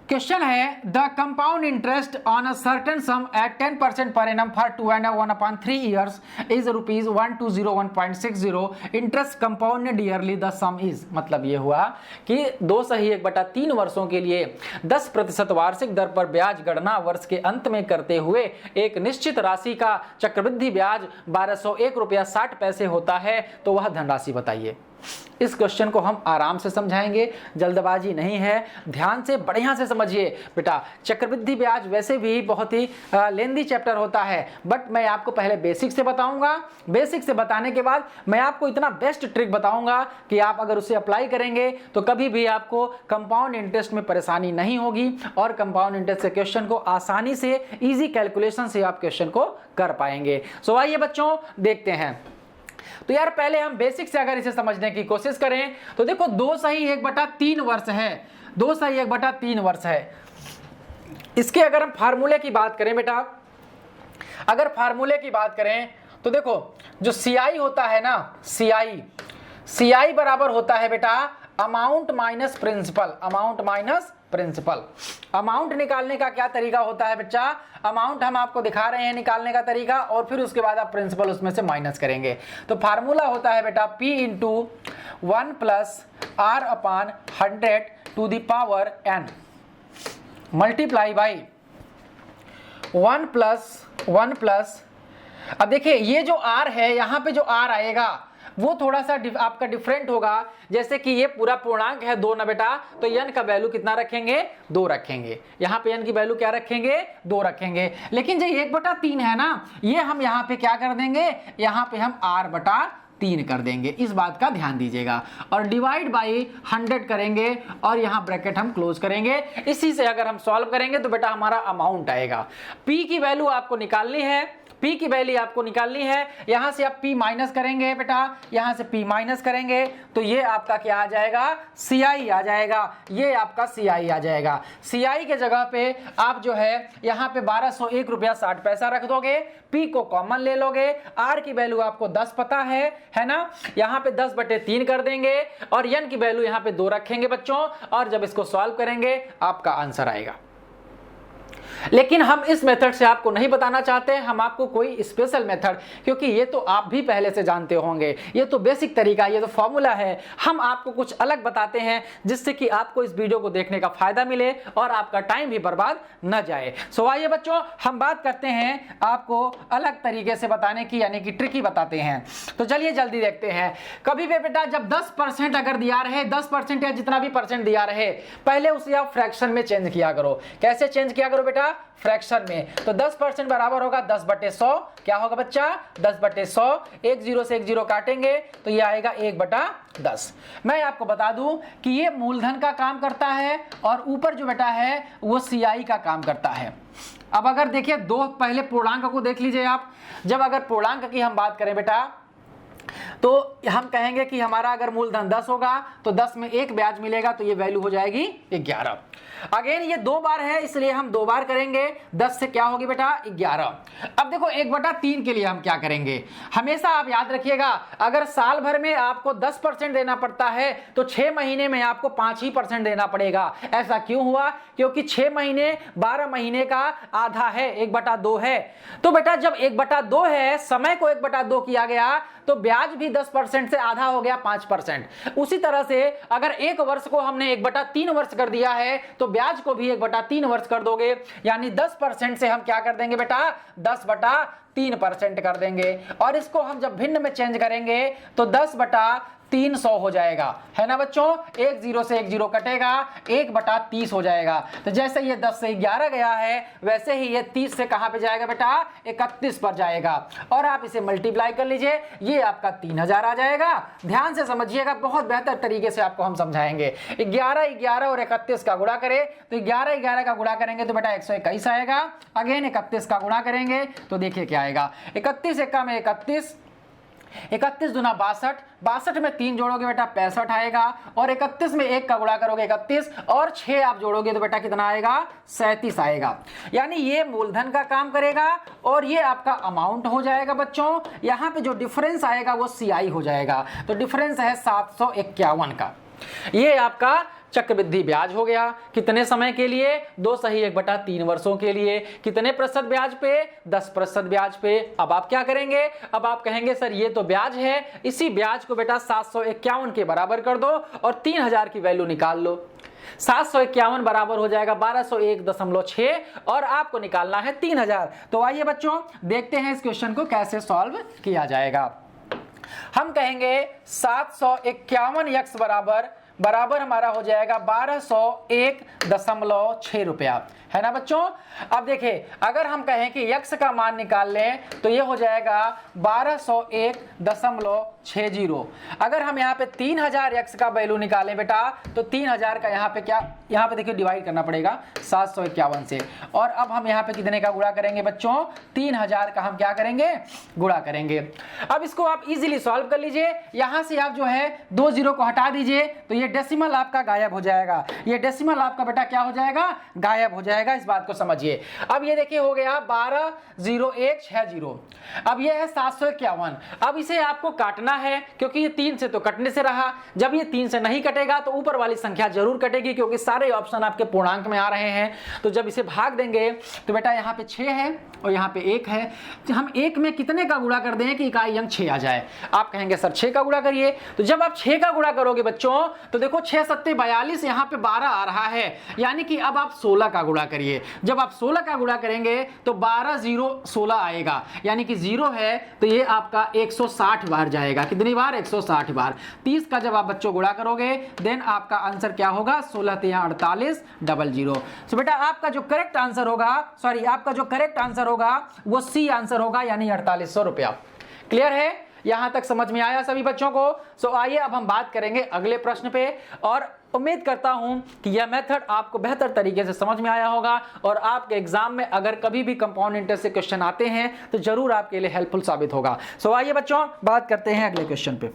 क्वेश्चन है, the compound interest on a certain sum at 10% per annum for 2/1/3 years is ₹1201.60। Interest compounded yearly, the sum is. मतलब ये हुआ कि 2/1/3 वर्षों के लिए 10% वार्षिक दर पर ब्याज गणना वर्ष के अंत में करते हुए एक निश्चित राशि का चक्रवृद्धि ब्याज ₹1201.60 होता है, तो वह धनराशि बताइए। इस क्वेश्चन को हम आराम से समझाएंगे, जल्दबाजी नहीं है, ध्यान से बढ़िया से समझिए बेटा। चक्रवृद्धि ब्याज वैसे भी बहुत ही लेंदी चैप्टर होता है, बट मैं आपको पहले बेसिक से बताऊंगा। बेसिक से बताने के बाद मैं आपको इतना बेस्ट ट्रिक बताऊंगा कि आप अगर उसे अप्लाई करेंगे तो कभी भी आपको कंपाउंड इंटरेस्ट में परेशानी नहीं होगी और कंपाउंड इंटरेस्ट के क्वेश्चन को आसानी से इजी कैलकुलेशन से आप क्वेश्चन को कर पाएंगे। सो आइए बच्चों देखते हैं। तो यार पहले हम बेसिक से अगर इसे समझने की कोशिश करें तो देखो 2/1/3 वर्ष है, 2/1/3 वर्ष है। इसके अगर हम फार्मूले की बात करें बेटा, अगर फार्मूले की बात करें तो देखो जो CI होता है ना, CI बराबर होता है बेटा amount minus principal. Amount minus principal. Amount निकालने का क्या तरीका होता है बच्चा, अमाउंट हम आपको दिखा रहे हैं निकालने का तरीका, और फिर उसके बाद आप प्रिंसिपल उसमें से माइनस करेंगे। तो फार्मूला होता है बेटा P × 1 + R/100 मल्टीप्लाई बाई 1 + अब देखिए ये जो R है, यहाँ पे जो R आएगा वो थोड़ा सा आपका डिफरेंट होगा। जैसे कि ये पूरा पूर्णांक है 2 ना बेटा, तो n का वैल्यू कितना रखेंगे, 2 रखेंगे। यहाँ पे n की वैल्यू क्या रखेंगे, 2 रखेंगे। लेकिन जो 1/3 है ना, ये हम यहाँ पे क्या कर देंगे, यहाँ पे हम R/3 कर देंगे। इस बात का ध्यान दीजिएगा। और डिवाइड बाई 100 करेंगे और यहाँ ब्रैकेट हम क्लोज करेंगे। इसी से अगर हम सॉल्व करेंगे तो बेटा हमारा अमाउंट आएगा। P की वैल्यू आपको निकालनी है, P की वैल्यू आपको निकालनी है। यहां से आप P माइनस करेंगे बेटा, यहां से P माइनस करेंगे तो ये आपका क्या आ जाएगा, CI आ जाएगा। ये आपका CI आ जाएगा। CI के जगह पे आप जो है यहाँ पे ₹1201.60 रख दोगे, P को कॉमन ले लोगे, R की वैल्यू आपको 10 पता है ना, यहाँ पे 10/3 कर देंगे और n की वैल्यू यहाँ पे 2 रखेंगे बच्चों, और जब इसको सॉल्व करेंगे आपका आंसर आएगा। लेकिन हम इस मेथड से आपको नहीं बताना चाहते, हम आपको कोई स्पेशल मेथड, क्योंकि ये तो आप भी पहले से जानते होंगे, ये तो बेसिक तरीका, ये तो फॉर्मूला है। हम आपको कुछ अलग बताते हैं जिससे कि आपको इस वीडियो को देखने का फायदा मिले और आपका टाइम भी बर्बाद न जाए। सो आइए बच्चों हम बात करते हैं आपको अलग तरीके से बताने की, यानी कि ट्रिकी बताते हैं। तो चलिए जल्दी देखते हैं। कभी भी बेटा जब 10% अगर दिया रहे, 10% या जितना भी परसेंट दिया रहे, पहले उसे आप फ्रैक्शन में चेंज किया करो। कैसे चेंज किया करो बेटा, फ्रैक्शन में। तो 10% बराबर होगा 10/100। क्या होगा बच्चा, 10/100। 1 0 से 1 0 काटेंगे तो ये आएगा 1/10। मैं आपको बता दूं कि ये मूलधन का काम करता है और ऊपर जो बेटा है वो CI का काम करता है। अब अगर देखिए दो पहले पूर्णांक को देख लीजिए आप। जब अगर पूर्णांक की हम बात करें बेटा तो हम कहेंगे कि हमारा अगर मूलधन 10 होगा तो 10 में 1 ब्याज मिलेगा तो ये वैल्यू हो जाएगी 11। अगेन ये 2 बार है इसलिए हम 2 बार करेंगे। 10 से क्या होगी बेटा 11। अब देखो 1/3 के लिए हम क्या करेंगे, हमेशा आप याद रखिएगा अगर साल भर में आपको 10% देना पड़ता है तो 6 महीने में आपको 5% देना पड़ेगा। ऐसा क्यों हुआ, क्योंकि 6 महीने 12 महीने का आधा है, 1/2 है। तो बेटा जब 1/2 है, समय को 1/2 किया गया तो ब्याज ब्याज भी 10% से आधा हो गया 5%। उसी तरह से अगर एक वर्ष को हमने 1/3 वर्ष कर दिया है तो ब्याज को भी 1/3 वर्ष कर दोगे, यानी 10% से हम क्या कर देंगे बेटा, 10/3% कर देंगे। और इसको हम जब भिन्न में चेंज करेंगे तो 10/300 हो जाएगा, है ना बच्चों। एक जीरो से एक जीरो कटेगा, 1/30 हो जाएगा। तो जैसे ये 10 से 11 गया है वैसे ही ये 30 से कहां पे जाएगा बेटा, 31 पर जाएगा। और आप इसे मल्टीप्लाई कर लीजिए, ये आपका 3000 आ जाएगा। ध्यान से समझिएगा, बहुत बेहतर तरीके से आपको हम समझाएंगे। 11 11 और 31 का गुणा करें तो 11 11 का गुणा करेंगे तो बेटा 121 आएगा। अगेन 31 का गुणा करेंगे तो देखिए क्या आएगा, 31 एक्का में 31, 31 दूना 62, 62 में 3 जोड़ोगे बेटा 65 आएगा। और 31 में 1 का गुणा करोगे 31 और 6 आप जोड़ोगे तो बेटा कितना आएगा, 37 आएगा। यानी ये मूलधन का काम करेगा और ये आपका अमाउंट हो जाएगा बच्चों। यहां पे जो डिफरेंस आएगा वो CI हो जाएगा। तो डिफरेंस है 751 का। ये आपका चक्रवृद्धि ब्याज हो गया। कितने समय के लिए, 2 सही 1/3 वर्षों के लिए। कितने प्रतिशत ब्याज पे, 10% ब्याज पे। अब आप क्या करेंगे, अब आप कहेंगे सर ये तो ब्याज है, इसी ब्याज को बेटा 751 के बराबर कर दो और 3000 की वैल्यू निकाल लो। 751 बराबर हो जाएगा 1201.6 और आपको निकालना है 3000। तो आइए बच्चों देखते हैं इस क्वेश्चन को कैसे सॉल्व किया जाएगा। हम कहेंगे 751x बराबर हमारा हो जाएगा 1201.6 रुपया, है ना बच्चों। अब देखिए अगर हम कहें कि x का मान निकाल लें तो ये हो जाएगा 1201.60। अगर हम यहाँ पे 3000 x का वैल्यू निकालें बेटा तो 3000 का यहाँ पे क्या, यहाँ पे देखिए डिवाइड करना पड़ेगा 751 से। और अब हम यहाँ पे कितने का गुणा करेंगे बच्चों, 3000 का हम क्या करेंगे, गुणा करेंगे। अब इसको आप इजीली सॉल्व कर लीजिए। यहाँ से आप जो है 2 जीरो को हटा दीजिए तो ये डेसिमल आपका गायब हो जाएगा। ये डेसिमल आपका बेटा क्या हो जाएगा, गायब हो जाएगा। इस बात को समझिए। अब ये देखिए हो गया 120160। अब ये है 751। अब इसे आपको काटना है क्योंकि ये 3 से तो कटने से रहा। जब ये 3 से नहीं कटेगा तो ऊपर वाली संख्या जरूर कटेगी क्योंकि सारे ऑप्शन आपके पूर्णांक में आ रहे हैं। तो जब इसे भाग देंगे तो बेटा यहाँ पे 6 है और यहाँ पे 1 है। तो हम 1 में कितने का गुणा कर दें कि इकाई अंक 6 आ जाए। आप कहेंगे सर 6 का गुणा करिए। तो जब आप 6 का गुणा करोगे बच्चों तो देखो 6 7 42, यहाँ पे 12 आ रहा है, यानी कि अब आप 16 का गुणा करिए। जब आप 16 का गुणा करेंगे तो 12 0 16 आएगा, यानी कि 0 है तो ये आपका 160 बार जाएगा। कितनी बार, 160 बार। 30 का जब आप बच्चों गुणा करोगे देन आपका आंसर क्या होगा, 16 48 00। सो बेटा आपका जो करेक्ट आंसर होगा, सॉरी आपका जो करेक्ट आंसर होगा वो सी आंसर होगा, यानी 4800 रुपया। क्लियर है, यहां तक समझ में आया सभी बच्चों को। सो आइए अब हम बात करेंगे अगले प्रश्न पे और उम्मीद करता हूं कि यह मेथड आपको बेहतर तरीके से समझ में आया होगा और आपके एग्जाम में अगर कभी भी कंपाउंड इंटरेस्ट से क्वेश्चन आते हैं तो जरूर आपके लिए हेल्पफुल साबित होगा। सो आइए बच्चों बात करते हैं अगले क्वेश्चन पे।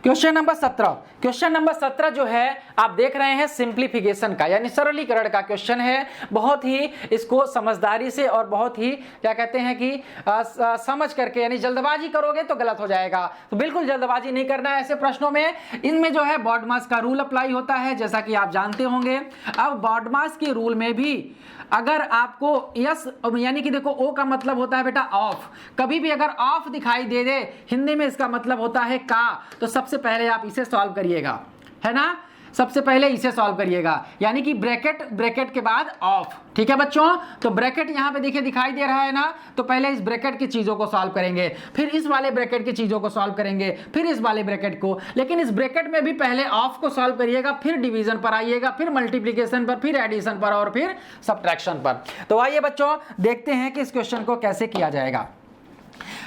Question number 17। क्वेश्चन नंबर 17 जो है आप देख रहे हैं सिंप्लीफिकेशन का, यानी सरलीकरण का क्वेश्चन है। बहुत ही इसको समझदारी से और बहुत ही क्या कहते हैं कि समझ करके, यानी जल्दबाजी करोगे तो गलत हो जाएगा। तो बिल्कुल जल्दबाजी नहीं करना है ऐसे प्रश्नों में। इनमें जो है बॉडमास का रूल अप्लाई होता है जैसा कि आप जानते होंगे। अब बॉडमास के रूल में भी अगर आपको यस, यानी कि देखो ओ का मतलब होता है बेटा ऑफ, कभी भी अगर ऑफ दिखाई दे दे हिंदी में इसका मतलब होता है का। तो सबसे पहले आप इसे सॉल्व करिएगा, है ना, सबसे पहले इसे सॉल्व करिएगा, यानी कि ब्रैकेट, ब्रैकेट के बाद ऑफ। ठीक है बच्चों, तो ब्रैकेट यहां पे देखिए दिखाई दे रहा है ना, तो पहले इस ब्रैकेट की चीजों को सॉल्व करेंगे, फिर इस वाले ब्रैकेट की चीजों को सॉल्व करेंगे, फिर इस वाले ब्रैकेट को। लेकिन इस ब्रैकेट में भी पहले ऑफ को सॉल्व करिएगा, फिर डिवीजन पर आइएगा, फिर मल्टीप्लीकेशन पर, फिर एडिशन पर और फिर सब्ट्रैक्शन पर। तो आइए बच्चों देखते हैं कि इस क्वेश्चन को कैसे किया जाएगा।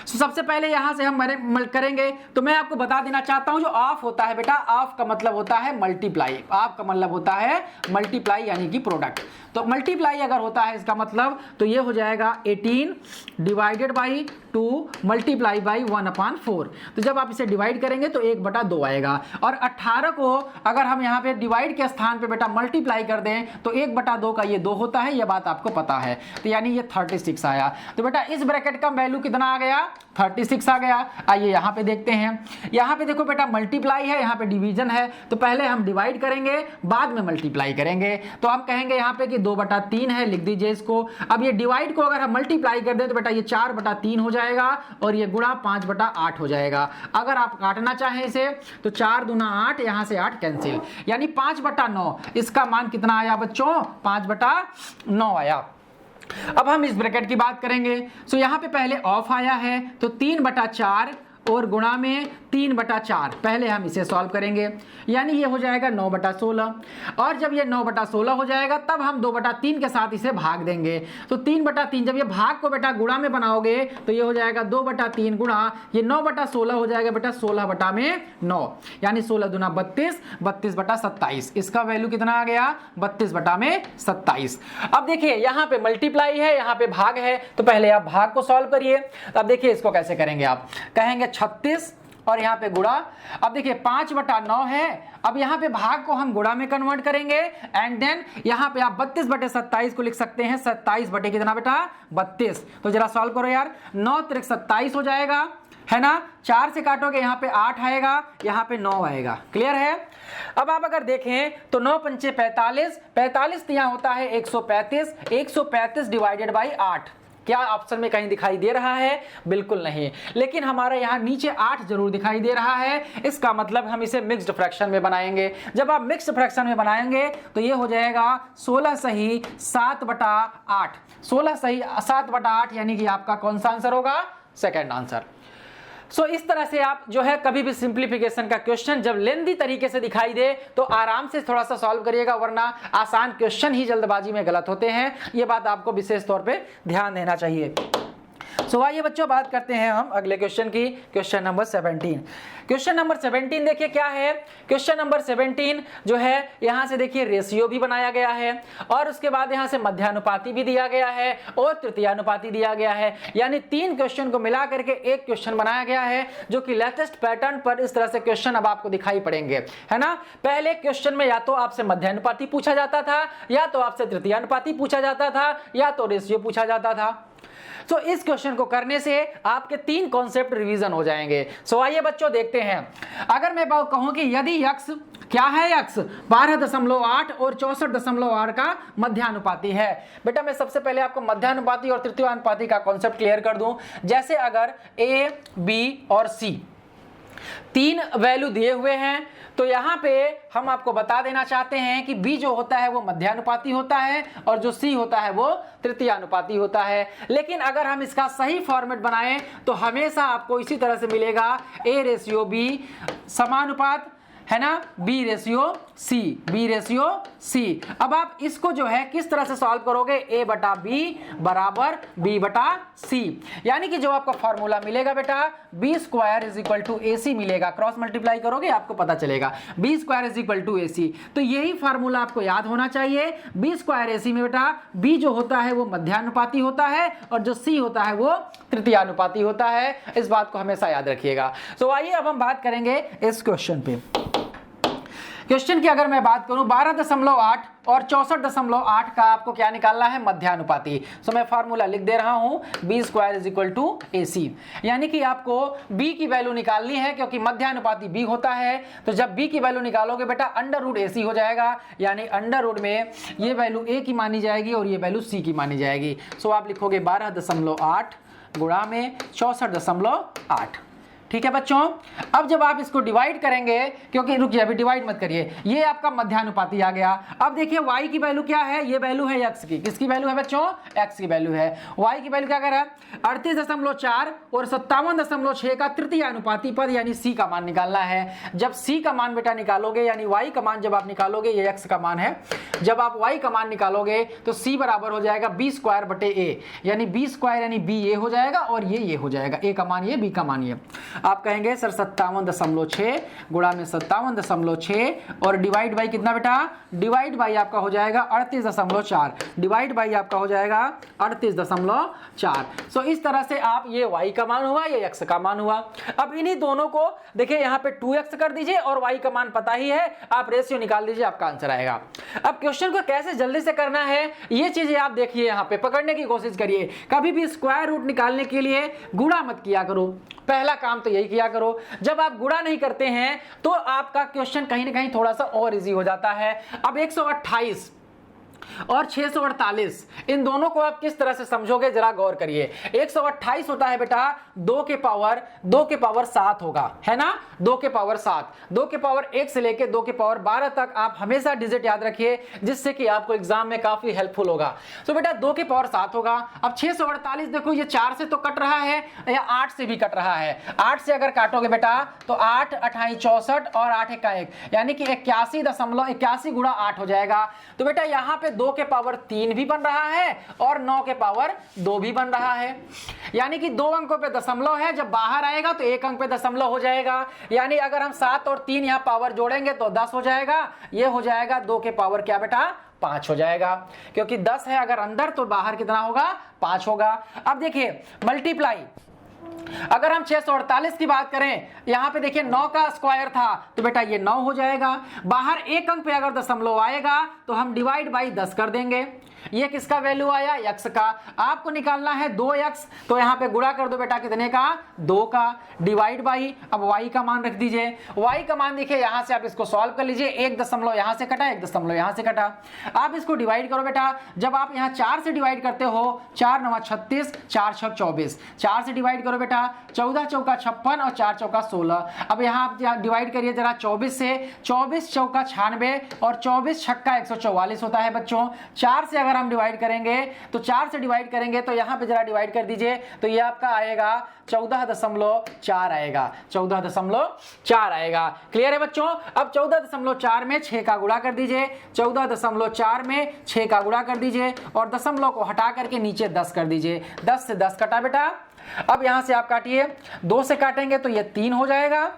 सबसे पहले यहां से हम करेंगे। तो मैं आपको बता देना चाहता हूं जो ऑफ होता है बेटा, ऑफ का मतलब होता है मल्टीप्लाई। ऑफ का मतलब होता है मल्टीप्लाई, यानी कि प्रोडक्ट। तो मल्टीप्लाई अगर होता है इसका मतलब तो ये हो जाएगा 18 डिवाइडेड बाई 2 मल्टीप्लाई बाई 1/4। तो जब आप इसे डिवाइड करेंगे तो 1/2 आएगा। और 18 को अगर हम यहाँ पे डिवाइड के स्थान पे बेटा मल्टीप्लाई कर दें तो 1/2 का ये 2 होता है, ये बात आपको पता है। तो यानी ये 36 आया। तो बेटा इस ब्रैकेट का वैल्यू कितना आ गया, 36 आ गया। आइए यहाँ पे देखते हैं, यहाँ पे देखो बेटा मल्टीप्लाई है, यहाँ पे डिवीजन है, तो पहले हम डिवाइड करेंगे बाद में मल्टीप्लाई करेंगे। तो हम कहेंगे यहाँ पे कि 2/3 है, लिख दीजिए इसको। अब ये डिवाइड को अगर हम मल्टीप्लाई कर दें तो बेटा ये 4/3 हो जाएगा और ये गुणा 5/8 हो जाएगा। अगर आप काटना चाहें इसे तो 4 दूना 8, यहाँ से 8 कैंसिल, यानी 5/9। इसका मान कितना आया बच्चों? 5/9 आया। अब हम इस ब्रैकेट की बात करेंगे। सो यहाँ पे पहले ऑफ आया है तो 3/4 और गुणा में 3/4, पहले हम इसे सॉल्व करेंगे, यानी ये हो जाएगा 9/16। और जब ये 9/16 हो जाएगा तब हम 2/3 के साथ इसे भाग देंगे। तो 3/3, जब ये भाग को बेटा गुणा में बनाओगे तो ये हो जाएगा 2/3 गुणा ये 9/16 हो जाएगा बेटा 16/9, यानी 16 दूना 32, 32/27। इसका वैल्यू कितना आ गया? 32/27। अब देखिए यहाँ पे मल्टीप्लाई है, यहाँ पे भाग है, तो पहले आप भाग को सॉल्व करिए। अब देखिए इसको कैसे करेंगे, आप कहेंगे 36 और यहाँ पे गुणा। अब देखिए 5/9 है, अब यहाँ पे भाग को हम गुणा में कन्वर्ट करेंगे एंड देन यहाँ पे आप 32/27 को लिख सकते हैं 27 कितना बेटा? 32। तो जरा सॉल्व करो यार, 9 त्रिक 27 हो जाएगा, है ना। 4 से काटोगे यहाँ पे 8 आएगा, यहाँ पे 9 आएगा। क्लियर है? अब आप अगर देखें तो 9 पंचे 45, 45 यहाँ होता है 135, 135 डिवाइडेड बाई 8। क्या ऑप्शन में कहीं दिखाई दे रहा है? बिल्कुल नहीं, लेकिन हमारे यहाँ नीचे 8 जरूर दिखाई दे रहा है। इसका मतलब हम इसे मिक्स्ड फ्रैक्शन में बनाएंगे। जब आप मिक्स्ड फ्रैक्शन में बनाएंगे तो ये हो जाएगा 16 सही 7/8, 16 सही 7/8, यानी कि आपका कौन सा आंसर होगा? Second answer. सो इस तरह से आप जो है कभी भी सिंप्लीफिकेशन का क्वेश्चन जब लेंथी तरीके से दिखाई दे तो आराम से थोड़ा सा सॉल्व करिएगा, वरना आसान क्वेश्चन ही जल्दबाजी में गलत होते हैं। ये बात आपको विशेष तौर पे ध्यान देना चाहिए। सो आइए बच्चों बात करते हैं हम अगले क्वेश्चन की, क्वेश्चन नंबर 17। क्वेश्चन नंबर 17 देखिए क्या है। क्वेश्चन नंबर 17 जो है यहाँ से देखिए रेशियो भी बनाया गया है और उसके बाद यहाँ से मध्यानुपाती भी दिया गया है और तृतीयानुपाती दिया गया है, यानी 3 क्वेश्चन को मिला करके एक क्वेश्चन बनाया गया है, जो कि लेटेस्ट पैटर्न पर इस तरह से क्वेश्चन अब आपको दिखाई पड़ेंगे, है ना। पहले क्वेश्चन में या तो आपसे मध्यानुपाती पूछा जाता था, या तो आपसे तृतीयानुपाती पूछा जाता था, या तो रेशियो पूछा जाता था। तो इस क्वेश्चन को करने से आपके 3 कॉन्सेप्ट रिवीजन हो जाएंगे। सो आइए बच्चों देखते हैं। अगर मैं कहूं कि यदि x क्या है, x 12.8 और 64.8 का मध्यानुपाती है। बेटा मैं सबसे पहले आपको मध्यानुपाती और तृतीयानुपाती का कॉन्सेप्ट क्लियर कर दूं। जैसे अगर a, b और c 3 वैल्यू दिए हुए हैं, तो यहां पे हम आपको बता देना चाहते हैं कि b जो होता है वो मध्यानुपाती होता है और जो c होता है वो तृतीयानुपाती होता है। लेकिन अगर हम इसका सही फॉर्मेट बनाएं तो हमेशा आपको इसी तरह से मिलेगा a/b समानुपात, है ना, b/c, b/c। अब आप इसको जो है किस तरह से सॉल्व करोगे? a/b बराबर b/c, यानी कि जो आपका फॉर्मूला मिलेगा बेटा b² = ac मिलेगा। क्रॉस मल्टीप्लाई करोगे आपको पता चलेगा b² = ac। तो यही फॉर्मूला आपको याद होना चाहिए। b² ac में बेटा b जो होता है वो मध्यानुपाती होता है और जो c होता है वो तृतीयानुपाती होता है। इस बात को हमेशा याद रखिएगा। तो आइए अब हम बात करेंगे इस क्वेश्चन पे। क्वेश्चन की अगर मैं बात करूं 12.8 और 64.8 का आपको क्या निकालना है? मध्यानुपाती। सो मैं फार्मूला लिख दे रहा हूं b² = ac, यानी कि आपको b की वैल्यू निकालनी है क्योंकि मध्यानुपाती b होता है। तो जब b की वैल्यू निकालोगे बेटा √ac हो जाएगा, यानी अंडर में ये वैल्यू a की मानी जाएगी और ये वैल्यू c की मानी जाएगी। सो आप लिखोगे 12.8 गुणा में 64.8। ठीक है बच्चों। अब जब आप इसको डिवाइड करेंगे, क्योंकि रुकिए अभी डिवाइड मत करिए, ये आपका मध्यानुपाती आ गया। अब देखिए y की वैल्यू क्या है? ये वैल्यू है x की। किसकी वैल्यू है बच्चों? x की वैल्यू है। y की वैल्यू क्या कर रहा है? 38.4 और 57.6 का तृतीयानुपाती पद, यानी c का मान निकालना है। जब c का मान बेटा निकालोगे, यानी y का मान जब आप निकालोगे, ये x का मान है, जब आप y का मान निकालोगे तो c बराबर हो जाएगा b² a, यानी b² यानी b ये हो जाएगा और ये हो जाएगा, a का मान ये, b का मान ये। आप कहेंगे सर 57.6 गुणा में 57.6 और डिवाइड बाई कितना बेटा, डिवाइड बाई आपका हो जाएगा 38.4, डिवाइड बाई आपका हो जाएगा 38.4। सो इस तरह से आप ये y का मान हुआ, ये x का मान हुआ। अब इन्हीं दोनों को देखिए यहाँ पे 2x कर दीजिए और y का मान पता ही है, आप रेशियो निकाल दीजिए, आपका आंसर आएगा। अब क्वेश्चन को कैसे जल्दी से करना है ये चीजें आप देखिए, यहाँ पे पकड़ने की कोशिश करिए। कभी भी स्क्वायर रूट निकालने के लिए गुणा मत किया करो, पहला काम तो यही किया करो। जब आप गुणा नहीं करते हैं तो आपका क्वेश्चन कहीं ना कहीं थोड़ा सा और इजी हो जाता है। अब 128 और 648 इन दोनों को आप किस तरह से समझोगे जरा गौर करिए। 128 होता है बेटा 2 के पावर 7 होगा, है ना, 2 के पावर 7, 2 के पावर 1 से लेके 2 के पावर 12 तक आप हमेशा डिजिट याद रखिए, जिससे कि आपको एग्जाम में काफी हेल्पफुल होगा। तो बेटा 2 के पावर 7 होगा। अब 648 देखो ये 4 से तो कट रहा है या 8 से भी कट रहा है। 8 से अगर काटोगे बेटा तो 8 28 64 और 8 1 यानी कि 81 गुणा 8 हो जाएगा। तो बेटा यहाँ पे 2 के पावर 3 भी बन रहा है और 9 के पावर 2 भी बन रहा है, यानी कि 2 अंकों पे दशमलव है, जब बाहर आएगा तो 1 अंक पे दशमलव हो जाएगा। यानी अगर हम 7 और 3 यहां पावर जोड़ेंगे तो 10 हो जाएगा, ये हो जाएगा 2 के पावर क्या बेटा 5 हो जाएगा, क्योंकि 10 है अगर अंदर तो बाहर कितना होगा 5 होगा। अब देखिए मल्टीप्लाई, अगर हम 648 की बात करें, यहां पे देखिए 9 का स्क्वायर था तो बेटा ये 9 हो जाएगा। बाहर 1 अंक पे अगर दशमलव आएगा तो हम डिवाइड बाई 10 कर देंगे। ये किसका वैल्यू आया, x का। आपको निकालना है 2x, तो यहां पे गुणा कर दो बेटा कितने का 2 का, डिवाइड बाई अब y का मान रख दीजिए। y का मान देखिए यहां से आप इसको सॉल्व कर लीजिए, 1 दशमलव यहां से कटा, 1 दशमलव यहां से कटा। आप इसको डिवाइड करो बेटा, जब आप यहां 4 से डिवाइड करते हो 4 9 36, 4 6 24, 4 से डिवाइड करो बेटा 14 चौका 56 और 4 चौका 16। अब यहां आप डिवाइड करिए जरा 24 से, 24 चौका 96 और 24 छक्का 144 होता है बच्चों। 4 से अगर हम डिवाइड करेंगे तो 4 से डिवाइड करेंगे तो यहां पे जरा डिवाइड कर दीजिए, तो ये आपका आएगा 14.4 आएगा, 14.4 आएगा। क्लियर है बच्चों। अब 14.4 में 6 का गुणा कर दीजिए, 14.4 में 6 का गुणा कर दीजिए और दशमलव को हटा करके नीचे 10 कर दीजिए। 10 से 10 कटा बेटा। अब यहां से आप काटिए, 2 से काटेंगे तो ये 3 हो जाएगा।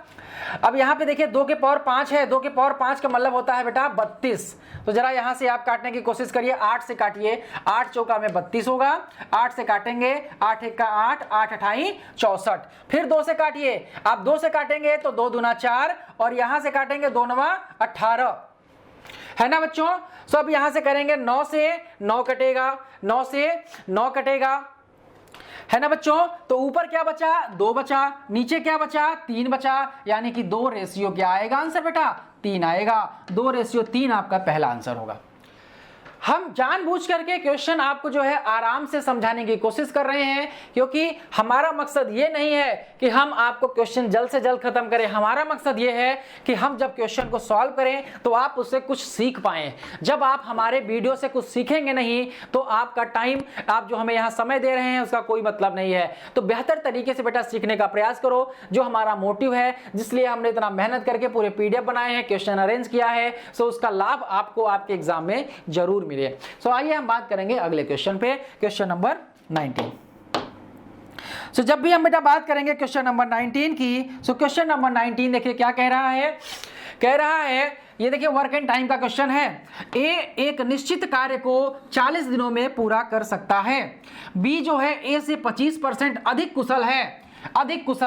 अब यहां पे देखिए 2 के पावर 5 है, 2 के पावर 5 का मतलब होता है बेटा 32। तो जरा यहां से आप काटने की कोशिश करिए, 8 से काटिए, 8 चौका में 32 होगा, 8 से काटेंगे 8 1 का 8, 8 28 64। फिर 2 से काटिए, आप 2 से काटेंगे तो 2 दूना 4 और यहां से काटेंगे 2 9 18, है ना बच्चों। सो अब यहां से करेंगे 9 से 9 कटेगा, 9 से 9 कटेगा, है ना बच्चों। तो ऊपर क्या बचा 2 बचा, नीचे क्या बचा 3 बचा, यानी कि 2 रेशियो क्या आएगा आंसर बेटा 3 आएगा। 2 रेशियो 3 आपका पहला आंसर होगा। हम जानबूझ करके क्वेश्चन आपको जो है आराम से समझाने की कोशिश कर रहे हैं, क्योंकि हमारा मकसद ये नहीं है कि हम आपको क्वेश्चन जल्द से जल्द खत्म करें। हमारा मकसद ये है कि हम जब क्वेश्चन को सॉल्व करें तो आप उससे कुछ सीख पाएं। जब आप हमारे वीडियो से कुछ सीखेंगे नहीं तो आपका टाइम, आप जो हमें यहाँ समय दे रहे हैं उसका कोई मतलब नहीं है। तो बेहतर तरीके से बेटा सीखने का प्रयास करो, जो हमारा मोटिव है, जिसलिए हमने इतना मेहनत करके पूरे PDF बनाए हैं, क्वेश्चन अरेंज किया है। सो उसका लाभ आपको आपके एग्जाम में जरूर मिले। सो आइए हम बात करेंगे अगले क्वेश्चन पे, क्वेश्चन नंबर 19। सो जब भी हम बेटा बात करेंगे क्वेश्चन नंबर 19 की, सो क्वेश्चन नंबर 19 देखिए क्या कह रहा है। कह रहा है, ये देखिए वर्क एंड टाइम का क्वेश्चन है। ए एक निश्चित कार्य को 40 दिनों में पूरा कर सकता है। बी जो है ए से 25% अधिक कुशल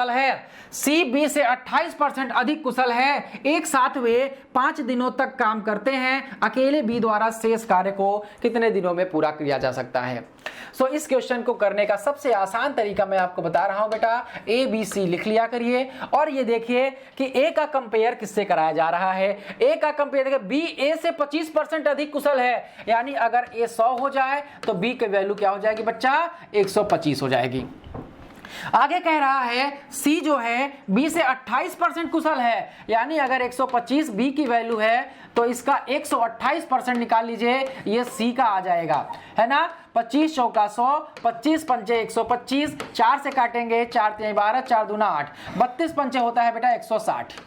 है। सी बी से 28% अधिक कुशल है। एक साथ वे 5 दिनों तक काम करते हैं। अकेले बी द्वारा शेष कार्य को कितने दिनों में पूरा किया जा सकता है। सो इस क्वेश्चन को करने का सबसे आसान तरीका मैं आपको बता रहा हूं बेटा, ए बी सी लिख लिया करिए और ये देखिए कि ए का कंपेयर किससे कराया जा रहा है। ए का कंपेयर देखिए, बी ए से 25% अधिक कुशल है, यानी अगर ए 100 हो जाए तो बी की वैल्यू क्या हो जाएगी बच्चा 125 हो जाएगी। आगे कह रहा है सी जो है बी से 28% कुशल है, यानी अगर 125 बी की वैल्यू है तो इसका 128% निकाल लीजिए, ये सी का आ जाएगा, है ना। 25 चौका 100, 25 पंचे 125, 4 से काटेंगे 4 3 12, 4 दूना 8, 32 पंचे होता है बेटा 160,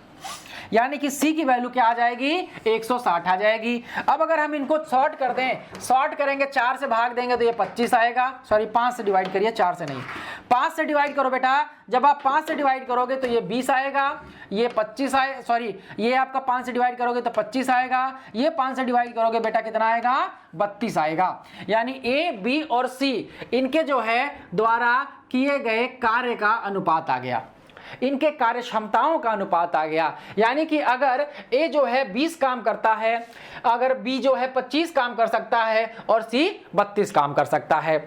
यानी कि सी की वैल्यू क्या आ जाएगी 160 आ जाएगी। अब अगर हम इनको सॉर्ट कर दें, सॉर्ट करेंगे 4 से भाग देंगे तो ये 25 आएगा, सॉरी 5 से डिवाइड करिए 4 से नहीं, 5 से डिवाइड करो बेटा, जब आप 5 से डिवाइड करोगे तो ये 20 आएगा, ये 25 आए, सॉरी ये आपका 5 से डिवाइड करोगे तो 25 आएगा, ये 5 से डिवाइड करोगे बेटा कितना आएगा, 32 आएगा। यानी ए, बी और सी इनके जो है द्वारा किए गए कार्य का अनुपात आ गया, इनके कार्य क्षमताओं का अनुपात आ गया। यानी कि अगर ए जो है 20 काम करता है, अगर बी जो है 25 काम कर सकता है और सी 32 काम कर सकता है।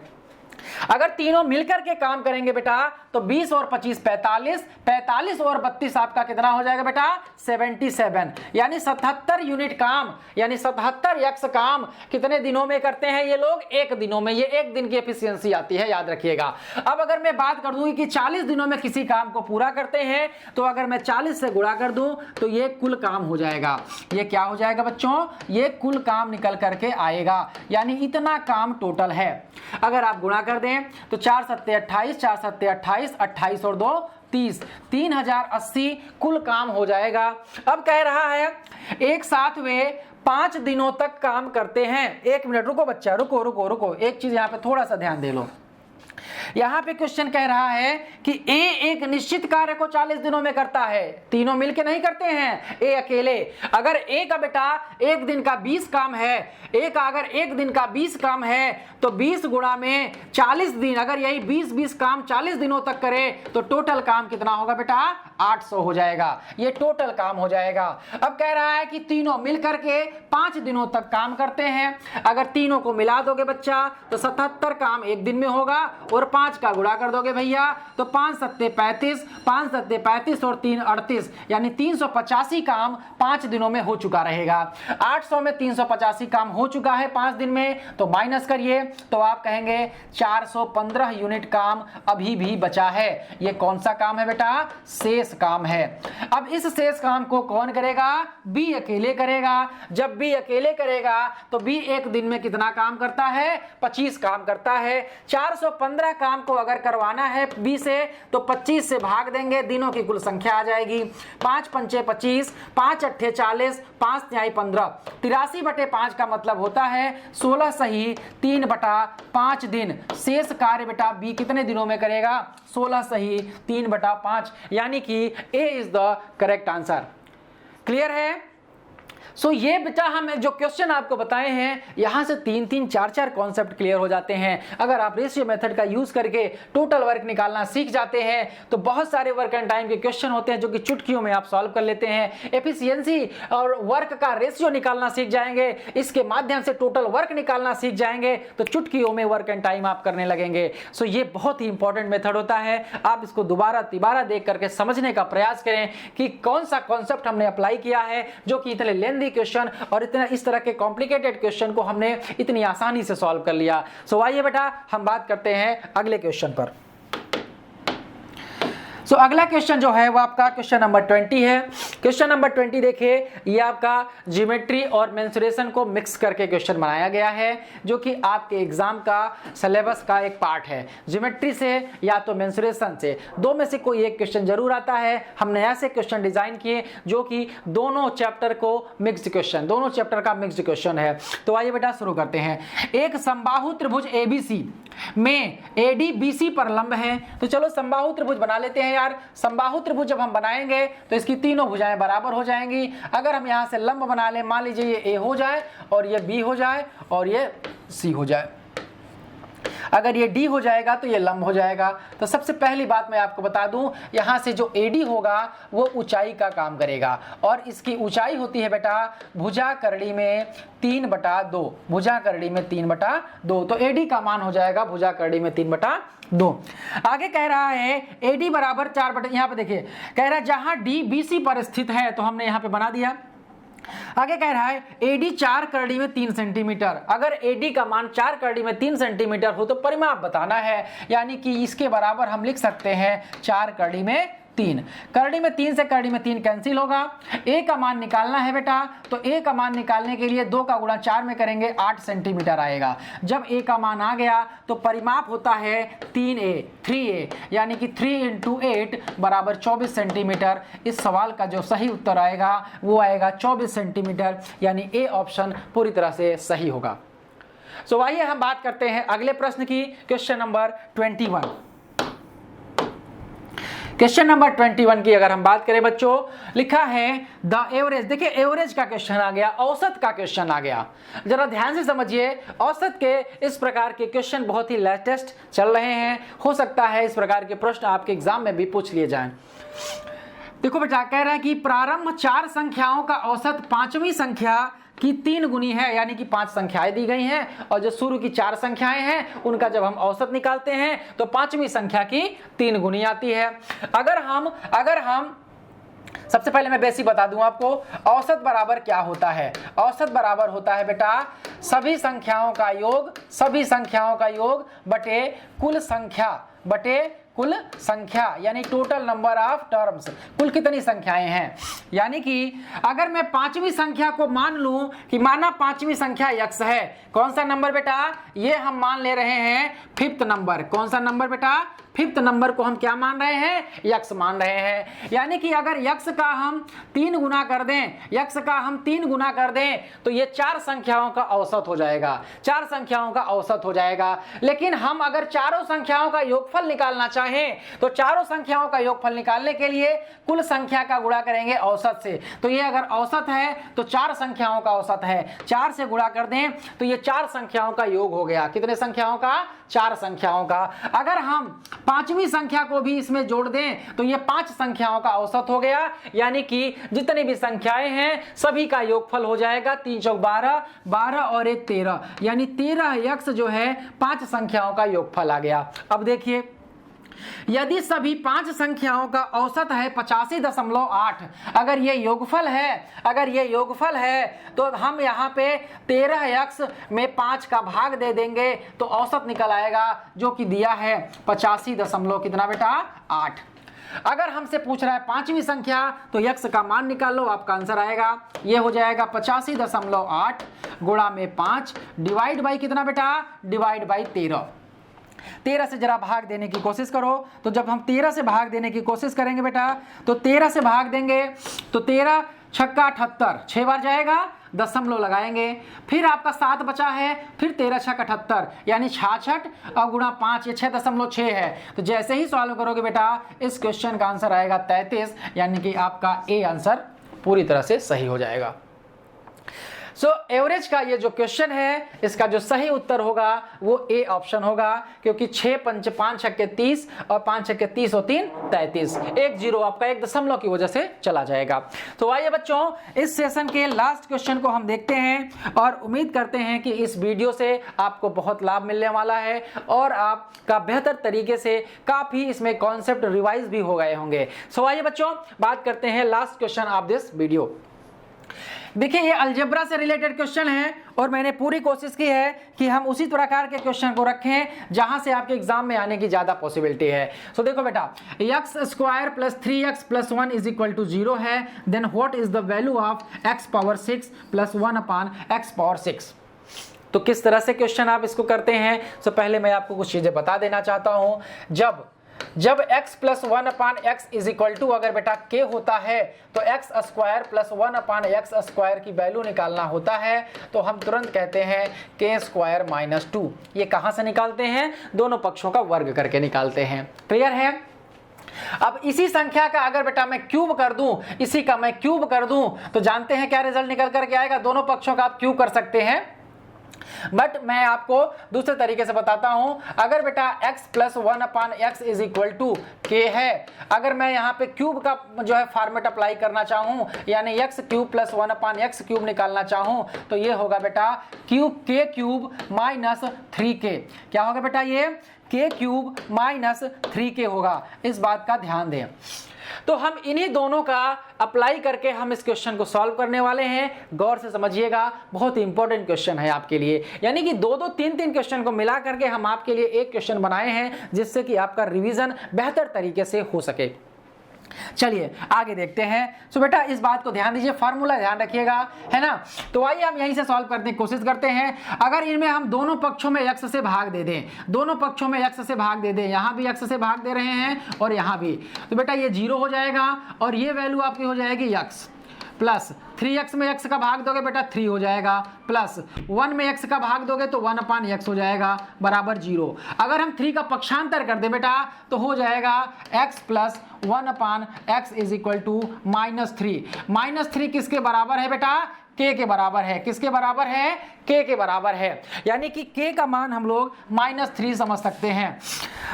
अगर तीनों मिलकर के काम करेंगे बेटा तो 20 और 25 45, 45 और 32 आपका कितना हो जाएगा बेटा, 77। यानी 77 यूनिट काम, यानी 77 एक्स काम कितने दिनों में करते हैं ये लोग, 1 दिनों में। ये 1 दिन की एफिशिएंसी आती है, याद रखिएगा। अब अगर मैं बात कर दूं कि 40 दिनों में किसी काम को पूरा करते हैं, तो अगर मैं 40 से गुणा कर दूं तो ये कुल काम हो जाएगा। ये क्या हो जाएगा बच्चों, ये कुल काम निकल करके आएगा, यानी इतना काम टोटल है। अगर आप गुणा कर दें तो 4 सत्ते 28, 4 सत्ते 28, 28 और 2 30, 3080 कुल काम हो जाएगा। अब कह रहा है एक साथ वे 5 दिनों तक काम करते हैं। 1 मिनट रुको बच्चा, रुको, एक चीज यहां पे थोड़ा सा ध्यान दे लो। यहां पे क्वेश्चन कह रहा है कि ए एक निश्चित कार्य को 40 दिनों में करता है, तीनों मिलके नहीं करते हैं, ए अकेले। अगर ए का बेटा 1 दिन का 20 काम है, ए का अगर 1 दिन का 20 काम है तो 20 गुणा में 40 दिन, अगर यही 20 काम 40 दिनों तक करे तो टोटल काम कितना होगा बेटा, 800 हो जाएगा। ये टोटल काम हो जाएगा। अब कह रहा है कि तीनों मिलकर के 5 दिनों तक काम करते हैं। अगर तीनों को मिला दोगे बच्चा तो 77 काम 1 दिन में होगा और 5 का गुणा कर दोगे भैया तो 5 सत्ते 35, 5 सत्ते 35 और 3 38, यानी 385 काम 5 दिनों में हो चुका रहेगा। 800 में 385 काम हो चुका है 5 दिन में, तो माइनस करिए तो आप कहेंगे 415 यूनिट काम अभी भी बचा है। ये कौन सा काम है बेटा, शेष काम है। अब इस शेष काम को कौन करेगा, बी अकेले करेगा। जब बी अकेले करेगा तो बी 1 दिन में कितना काम करता है, 25 काम करता है। 415 काम को अगर करवाना है बी से तो 25 से भाग देंगे, दिनों की कुल संख्या आ जाएगी। 5 पंचे 25, 5 अट्ठे 40, 5 तिहाई 15, 83/5 का मतलब होता है 16 सही 3/5 दिन। शेष कार्य बेटा बी कितने दिनों में करेगा, 16 सही 3/5, यानी कि a is the correct answer. Clear है। सो ये बेटा हम जो क्वेश्चन आपको बताए हैं यहां से 3-3, 4-4 कॉन्सेप्ट क्लियर हो जाते हैं। अगर आप रेशियो मेथड का यूज करके टोटल वर्क निकालना सीख जाते हैं तो बहुत सारे वर्क एंड टाइम के क्वेश्चन होते हैं जो कि चुटकियों में आप सॉल्व कर लेते हैं। एफिशिएंसी और वर्क का रेशियो निकालना सीख जाएंगे, इसके माध्यम से टोटल वर्क निकालना सीख जाएंगे तो चुटकियों में वर्क एंड टाइम आप करने लगेंगे। सो ये बहुत ही इंपॉर्टेंट मेथड होता है। आप इसको दोबारा तिबारा देख करके समझने का प्रयास करें कि कौन सा कॉन्सेप्ट हमने अप्लाई किया है जो कि इतने लेंथी क्वेश्चन और इतना इस तरह के कॉम्प्लिकेटेड क्वेश्चन को हमने इतनी आसानी से सॉल्व कर लिया। सो आइए बेटा हम बात करते हैं अगले क्वेश्चन पर। सो अगला क्वेश्चन जो है वो आपका क्वेश्चन नंबर 20 है। क्वेश्चन नंबर 20 देखिए, ये आपका ज्योमेट्री और मेंसुरेशन को मिक्स करके क्वेश्चन बनाया गया है जो कि आपके एग्जाम का सिलेबस का एक पार्ट है। ज्योमेट्री से या तो मेंसुरेशन से, दो में से कोई एक क्वेश्चन जरूर आता है। हमने ऐसे क्वेश्चन डिजाइन किए जो कि दोनों चैप्टर को मिक्स्ड क्वेश्चन, दोनों चैप्टर का मिक्स्ड क्वेश्चन है। तो आइए बेटा शुरू करते हैं। एक समबाहु त्रिभुज एबीसी में एडी बीसी पर लंब है। तो चलो समबाहु त्रिभुज बना लेते हैं यार। समबाहु त्रिभुज जब हम बनाएंगे तो इसकी तीनों भुजाएं बराबर हो जाएंगी। अगर हम यहां से लंब बना लें, मान लीजिए ये ए हो जाए और ये बी हो जाए और ये सी हो जाए। अगर ये डी हो जाएगा तो ये लंब हो जाएगा। तो सबसे पहली बात मैं आपको बता दूं, यहां से जो एडी होगा वो ऊंचाई का काम करेगा और इसकी ऊंचाई होती है बेटा भुजा करड़ी में 3/2। भुजा करड़ी में 3/2, तो एडी का मान हो जाएगा भुजा करड़ी में 3/2। आगे कह रहा है एडी बराबर 4, यहां पे देखिए कह रहा है जहां डी बीसी पर स्थित है, तो हमने यहां पे बना दिया। आगे कह रहा है एडी 4 करड़ी में 3 सेंटीमीटर। अगर एडी का मान 4 करड़ी में 3 सेंटीमीटर हो तो परिमाप बताना है, यानी कि इसके बराबर हम लिख सकते हैं 4 करड़ी में 3। करड़ी में 3 से करड़ी में 3 कैंसिल होगा। ए का मान निकालना है बेटा, तो ए का मान निकालने के लिए 2 का गुणा 4 में करेंगे 8 सेंटीमीटर आएगा। जब ए का मान आ गया तो परिमाप होता है 3a, यानी कि 3 × 8 बराबर 24 सेंटीमीटर। इस सवाल का जो सही उत्तर आएगा वो आएगा 24 सेंटीमीटर, यानी ए ऑप्शन पूरी तरह से सही होगा। सो आइए हम बात करते हैं अगले प्रश्न की, क्वेश्चन नंबर 21। क्वेश्चन नंबर 21 की अगर हम बात करें बच्चों, लिखा है द एवरेज। देखिए एवरेज का क्वेश्चन आ गया, औसत का क्वेश्चन आ गया। जरा ध्यान से समझिए, औसत के इस प्रकार के क्वेश्चन बहुत ही लेटेस्ट चल रहे हैं, हो सकता है इस प्रकार के प्रश्न आपके एग्जाम में भी पूछ लिए जाएं। देखो बेटा, कह रहा है कि प्रारंभ 4 संख्याओं का औसत 5वीं संख्या की 3 गुनी है, यानी कि 5 संख्याएं दी गई हैं और जो शुरू की 4 संख्याएं हैं उनका जब हम औसत निकालते हैं तो 5वीं संख्या की 3 गुनी आती है। अगर हम सबसे पहले मैं बेसिक बता दूं आपको, औसत बराबर क्या होता है। औसत बराबर होता है बेटा सभी संख्याओं का योग बटे कुल संख्या यानी टोटल नंबर ऑफ टर्म्स, कुल कितनी संख्याएं हैं। यानी कि अगर मैं 5वीं संख्या को मान लूं कि माना 5वीं संख्या x है, कौन सा नंबर बेटा, ये हम मान ले रहे हैं 5th नंबर। कौन सा नंबर बेटा, 5th नंबर को हम क्या मान रहे हैं, x मान रहे हैं। यानी कि अगर x का हम 3 गुना कर दें तो ये 4 संख्याओं का औसत हो जाएगा, 4 संख्याओं का औसत हो जाएगा। लेकिन हम अगर चारों संख्याओं का योगफल निकालना चाहें तो चारों संख्याओं का योगफल निकालने के लिए कुल संख्या का गुणा करेंगे औसत से। तो ये अगर औसत है तो 4 संख्याओं का औसत है, 4 से गुणा कर दें तो ये 4 संख्याओं का योग हो गया। कितने संख्याओं का, 4 संख्याओं का। अगर हम 5वीं संख्या को भी इसमें जोड़ दें तो ये 5 संख्याओं का औसत हो गया। यानी कि जितनी भी संख्याएं हैं सभी का योगफल हो जाएगा 3 चौक 12, 12 और 1 13, यानी 13x जो है 5 संख्याओं का योगफल आ गया। अब देखिए, यदि सभी 5 संख्याओं का औसत है 85.8, अगर ये योगफल है तो हम यहाँ पे 13x में 5 का भाग दे देंगे तो औसत निकल आएगा, जो कि दिया है 85 कितना बेटा 8। अगर हमसे पूछ रहा है 5वीं संख्या तो x का मान निकाल लो, आपका आंसर आएगा, ये हो जाएगा 85.8 गुणा में 5 डिवाइड बाई कितना बेटा, डिवाइड बाई 13 से जरा भाग देने की कोशिश करो। तो जब हम 13 से भाग देने की कोशिश करेंगे बेटा तो 13 से भाग देंगे तो 13 छक्का 78, 6 बार जाएगा, दशमलव लगाएंगे, फिर आपका 7 बचा है, फिर 13 छक 78 यानी 66 और गुणा 5 ये 6.6 है। तो जैसे ही सॉल्व करोगे बेटा इस क्वेश्चन का आंसर आएगा 33, यानी कि आपका ए आंसर पूरी तरह से सही हो जाएगा। एवरेज का ये जो क्वेश्चन है इसका जो सही उत्तर होगा वो ए ऑप्शन होगा, क्योंकि 6 5 5 छक्के 30 और 5 छक्के 30 और 3 33, 1 0 आपका 1 दशमलव की वजह से चला जाएगा। तो आइए बच्चों इस सेशन के लास्ट क्वेश्चन को हम देखते हैं और उम्मीद करते हैं कि इस वीडियो से आपको बहुत लाभ मिलने वाला है और आपका बेहतर तरीके से काफी इसमें कॉन्सेप्ट रिवाइज भी हो गए होंगे। आइए बच्चों बात करते हैं last question of this video. देखिए ये अलजेब्रा से रिलेटेड क्वेश्चन है और मैंने पूरी कोशिश की है कि हम उसी प्रकार के क्वेश्चन को रखें जहां से आपके एग्जाम में आने की ज्यादा पॉसिबिलिटी है। देखो बेटा, x square plus 3x plus 1 is equal to 0 है, then what is the value of x power 6 plus 1 upon x power 6। तो किस तरह से क्वेश्चन आप इसको करते हैं, पहले मैं आपको कुछ चीजें बता देना चाहता हूं। जब x plus 1 upon x is equal to अगर बेटा k होता है तो x square plus 1 upon x square की वैल्यू निकालना होता है, तो हम तुरंत कहते हैं k स्क्वायर माइनस 2। ये कहां से निकालते हैं, दोनों पक्षों का वर्ग करके निकालते हैं। क्लियर है। अब इसी संख्या का अगर बेटा मैं क्यूब कर दूं, इसी का मैं क्यूब कर दूं तो जानते हैं क्या रिजल्ट निकल करके आएगा, दोनों पक्षों का आप क्यूब कर सकते हैं। बट मैं आपको दूसरे तरीके से बताता हूं। अगर बेटा x plus 1 upon x is equal to k है, अगर मैं यहाँ पे क्यूब का जो है फॉर्मेट अप्लाई करना चाहूं यानी x cube plus 1 upon x cube निकालना चाहूं तो ये होगा बेटा cube k cube minus 3k। क्या होगा बेटा, ये k क्यूब माइनस 3k होगा। इस बात का ध्यान दें। तो हम इन्हीं दोनों का अप्लाई करके हम इस क्वेश्चन को सॉल्व करने वाले हैं। गौर से समझिएगा, बहुत ही इंपॉर्टेंट क्वेश्चन है आपके लिए। यानी कि 2-2 3-3 क्वेश्चन को मिला करके हम आपके लिए एक क्वेश्चन बनाए हैं जिससे कि आपका रिवीजन बेहतर तरीके से हो सके। चलिए आगे देखते हैं। बेटा इस बात को ध्यान दीजिए, फार्मूला ध्यान रखिएगा, है ना। तो आइए हम यहीं से सॉल्व करने की कोशिश करते हैं। अगर इनमें हम दोनों पक्षों में x से भाग दे दें, दोनों पक्षों में x से भाग दे दें, यहां भी x से भाग दे रहे हैं और यहां भी, तो बेटा ये 0 हो जाएगा और ये वैल्यू आपकी हो जाएगी x। प्लस 3x में x का भाग दोगे बेटा 3 हो जाएगा, प्लस 1 में x का भाग दोगे तो 1/x हो जाएगा बराबर 0। अगर हम 3 का पक्षांतर कर दे बेटा तो हो जाएगा x plus 1/x is equal to -3। -3 किसके बराबर है बेटा? k के बराबर है। किसके बराबर है? k के बराबर है, यानी कि k का मान हम लोग -3 समझ सकते हैं।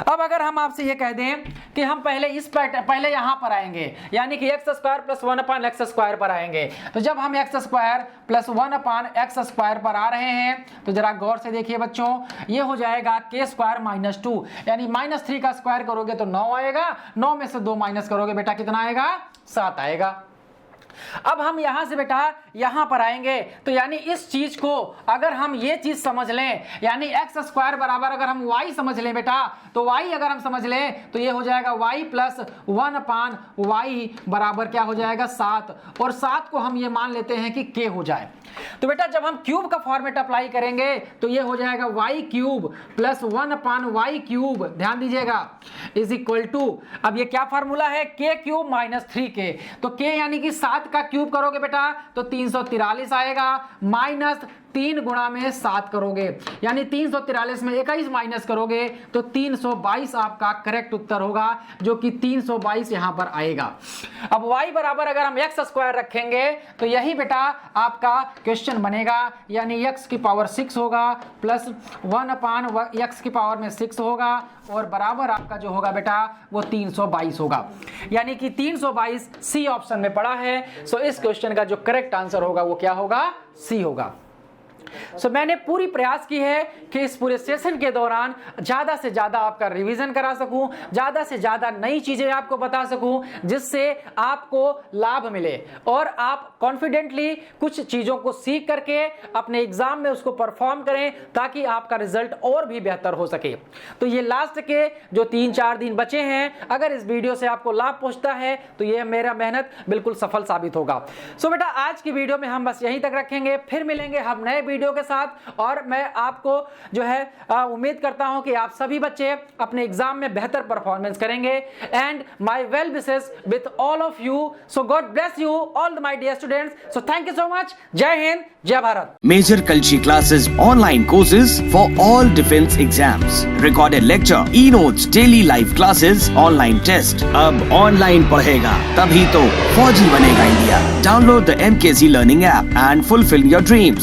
अब अगर हम आपसे ये कह दें कि हम पहले यहां पर आएंगे, यानी कि x square plus 1/x square पर आएंगे, तो जब हम x square plus 1/x square पर आ रहे हैं तो जरा गौर से देखिए बच्चों, ये हो जाएगा k स्क्वायर -2, यानी -3 का स्क्वायर करोगे तो 9 आएगा, 9 में से 2 माइनस करोगे बेटा कितना आएगा? 7 आएगा। अब हम यहां से बेटा यहां पर आएंगे, तो यानी इस चीज को अगर हम ये चीज समझ लें, यानी एक्स स्क्वायर बराबर अगर हम y समझ लें बेटा, तो y अगर हम समझ लें तो ये हो जाएगा y प्लस 1/y बराबर क्या हो जाएगा? 7, और 7 को हम ये मान लेते हैं कि k हो जाए। तो बेटा जब हम क्यूब का फॉर्मेट अप्लाई करेंगे तो ये हो जाएगा y cube plus 1/y cube, ध्यान दीजिएगा, इज इक्वल टू, अब ये क्या फार्मूला है? k क्यूब माइनस 3k, तो k यानी कि 7 का क्यूब करोगे बेटा तो 343 आएगा, माइनस 3 गुणा में 7 करोगे, यानी 343 में 21 माइनस करोगे तो 322 आपका करेक्ट उत्तर होगा, जो कि 322 यहां पर आएगा। अब y बराबर अगर हम x स्क्वायर रखेंगे तो यही बेटा आपका क्वेश्चन बनेगा, यानी x की पावर 6 होगा प्लस 1/x की पावर में 6 होगा, और बराबर आपका जो होगा बेटा वो 322 होगा, यानी कि 322 सी ऑप्शन में पड़ा है। सो इस क्वेश्चन का जो करेक्ट आंसर होगा वो क्या होगा? सी होगा। मैंने पूरी प्रयास की है कि इस पूरे सेशन के दौरान ज़्यादा से ज़्यादा आपका रिवीजन करा सकूं, ज़्यादा से ज़्यादा नई चीज़ें आपको बता सकूं, जिससे आपको लाभ मिले और आप कॉन्फिडेंटली कुछ चीज़ों को सीख करके अपने एग्जाम में उसको परफॉर्म करें, ताकि आपका रिजल्ट और भी बेहतर हो सके। तो ये लास्ट के जो 3-4 दिन बचे हैं, अगर इस वीडियो से आपको लाभ पहुंचता है तो ये मेरा मेहनत बिल्कुल सफल साबित होगा। सो बेटा आज की वीडियो में हम बस यहीं तक रखेंगे, फिर मिलेंगे हम नए वीडियो के साथ, और मैं आपको जो है उम्मीद करता हूं कि आप सभी बच्चे अपने एग्जाम में बेहतर परफॉर्मेंस करेंगे। And my well wishes with all of you, so God bless you all my dear students. So thank you so much. जय हिंद, जय Bharat. Major Kalshi classes, online courses for all defense exams, recorded lecture, e-notes, daily live classes, online test। अब online पढ़ेगा तभी तो फौजी बनेगा India. Download the MKC Learning app and fulfill your dreams।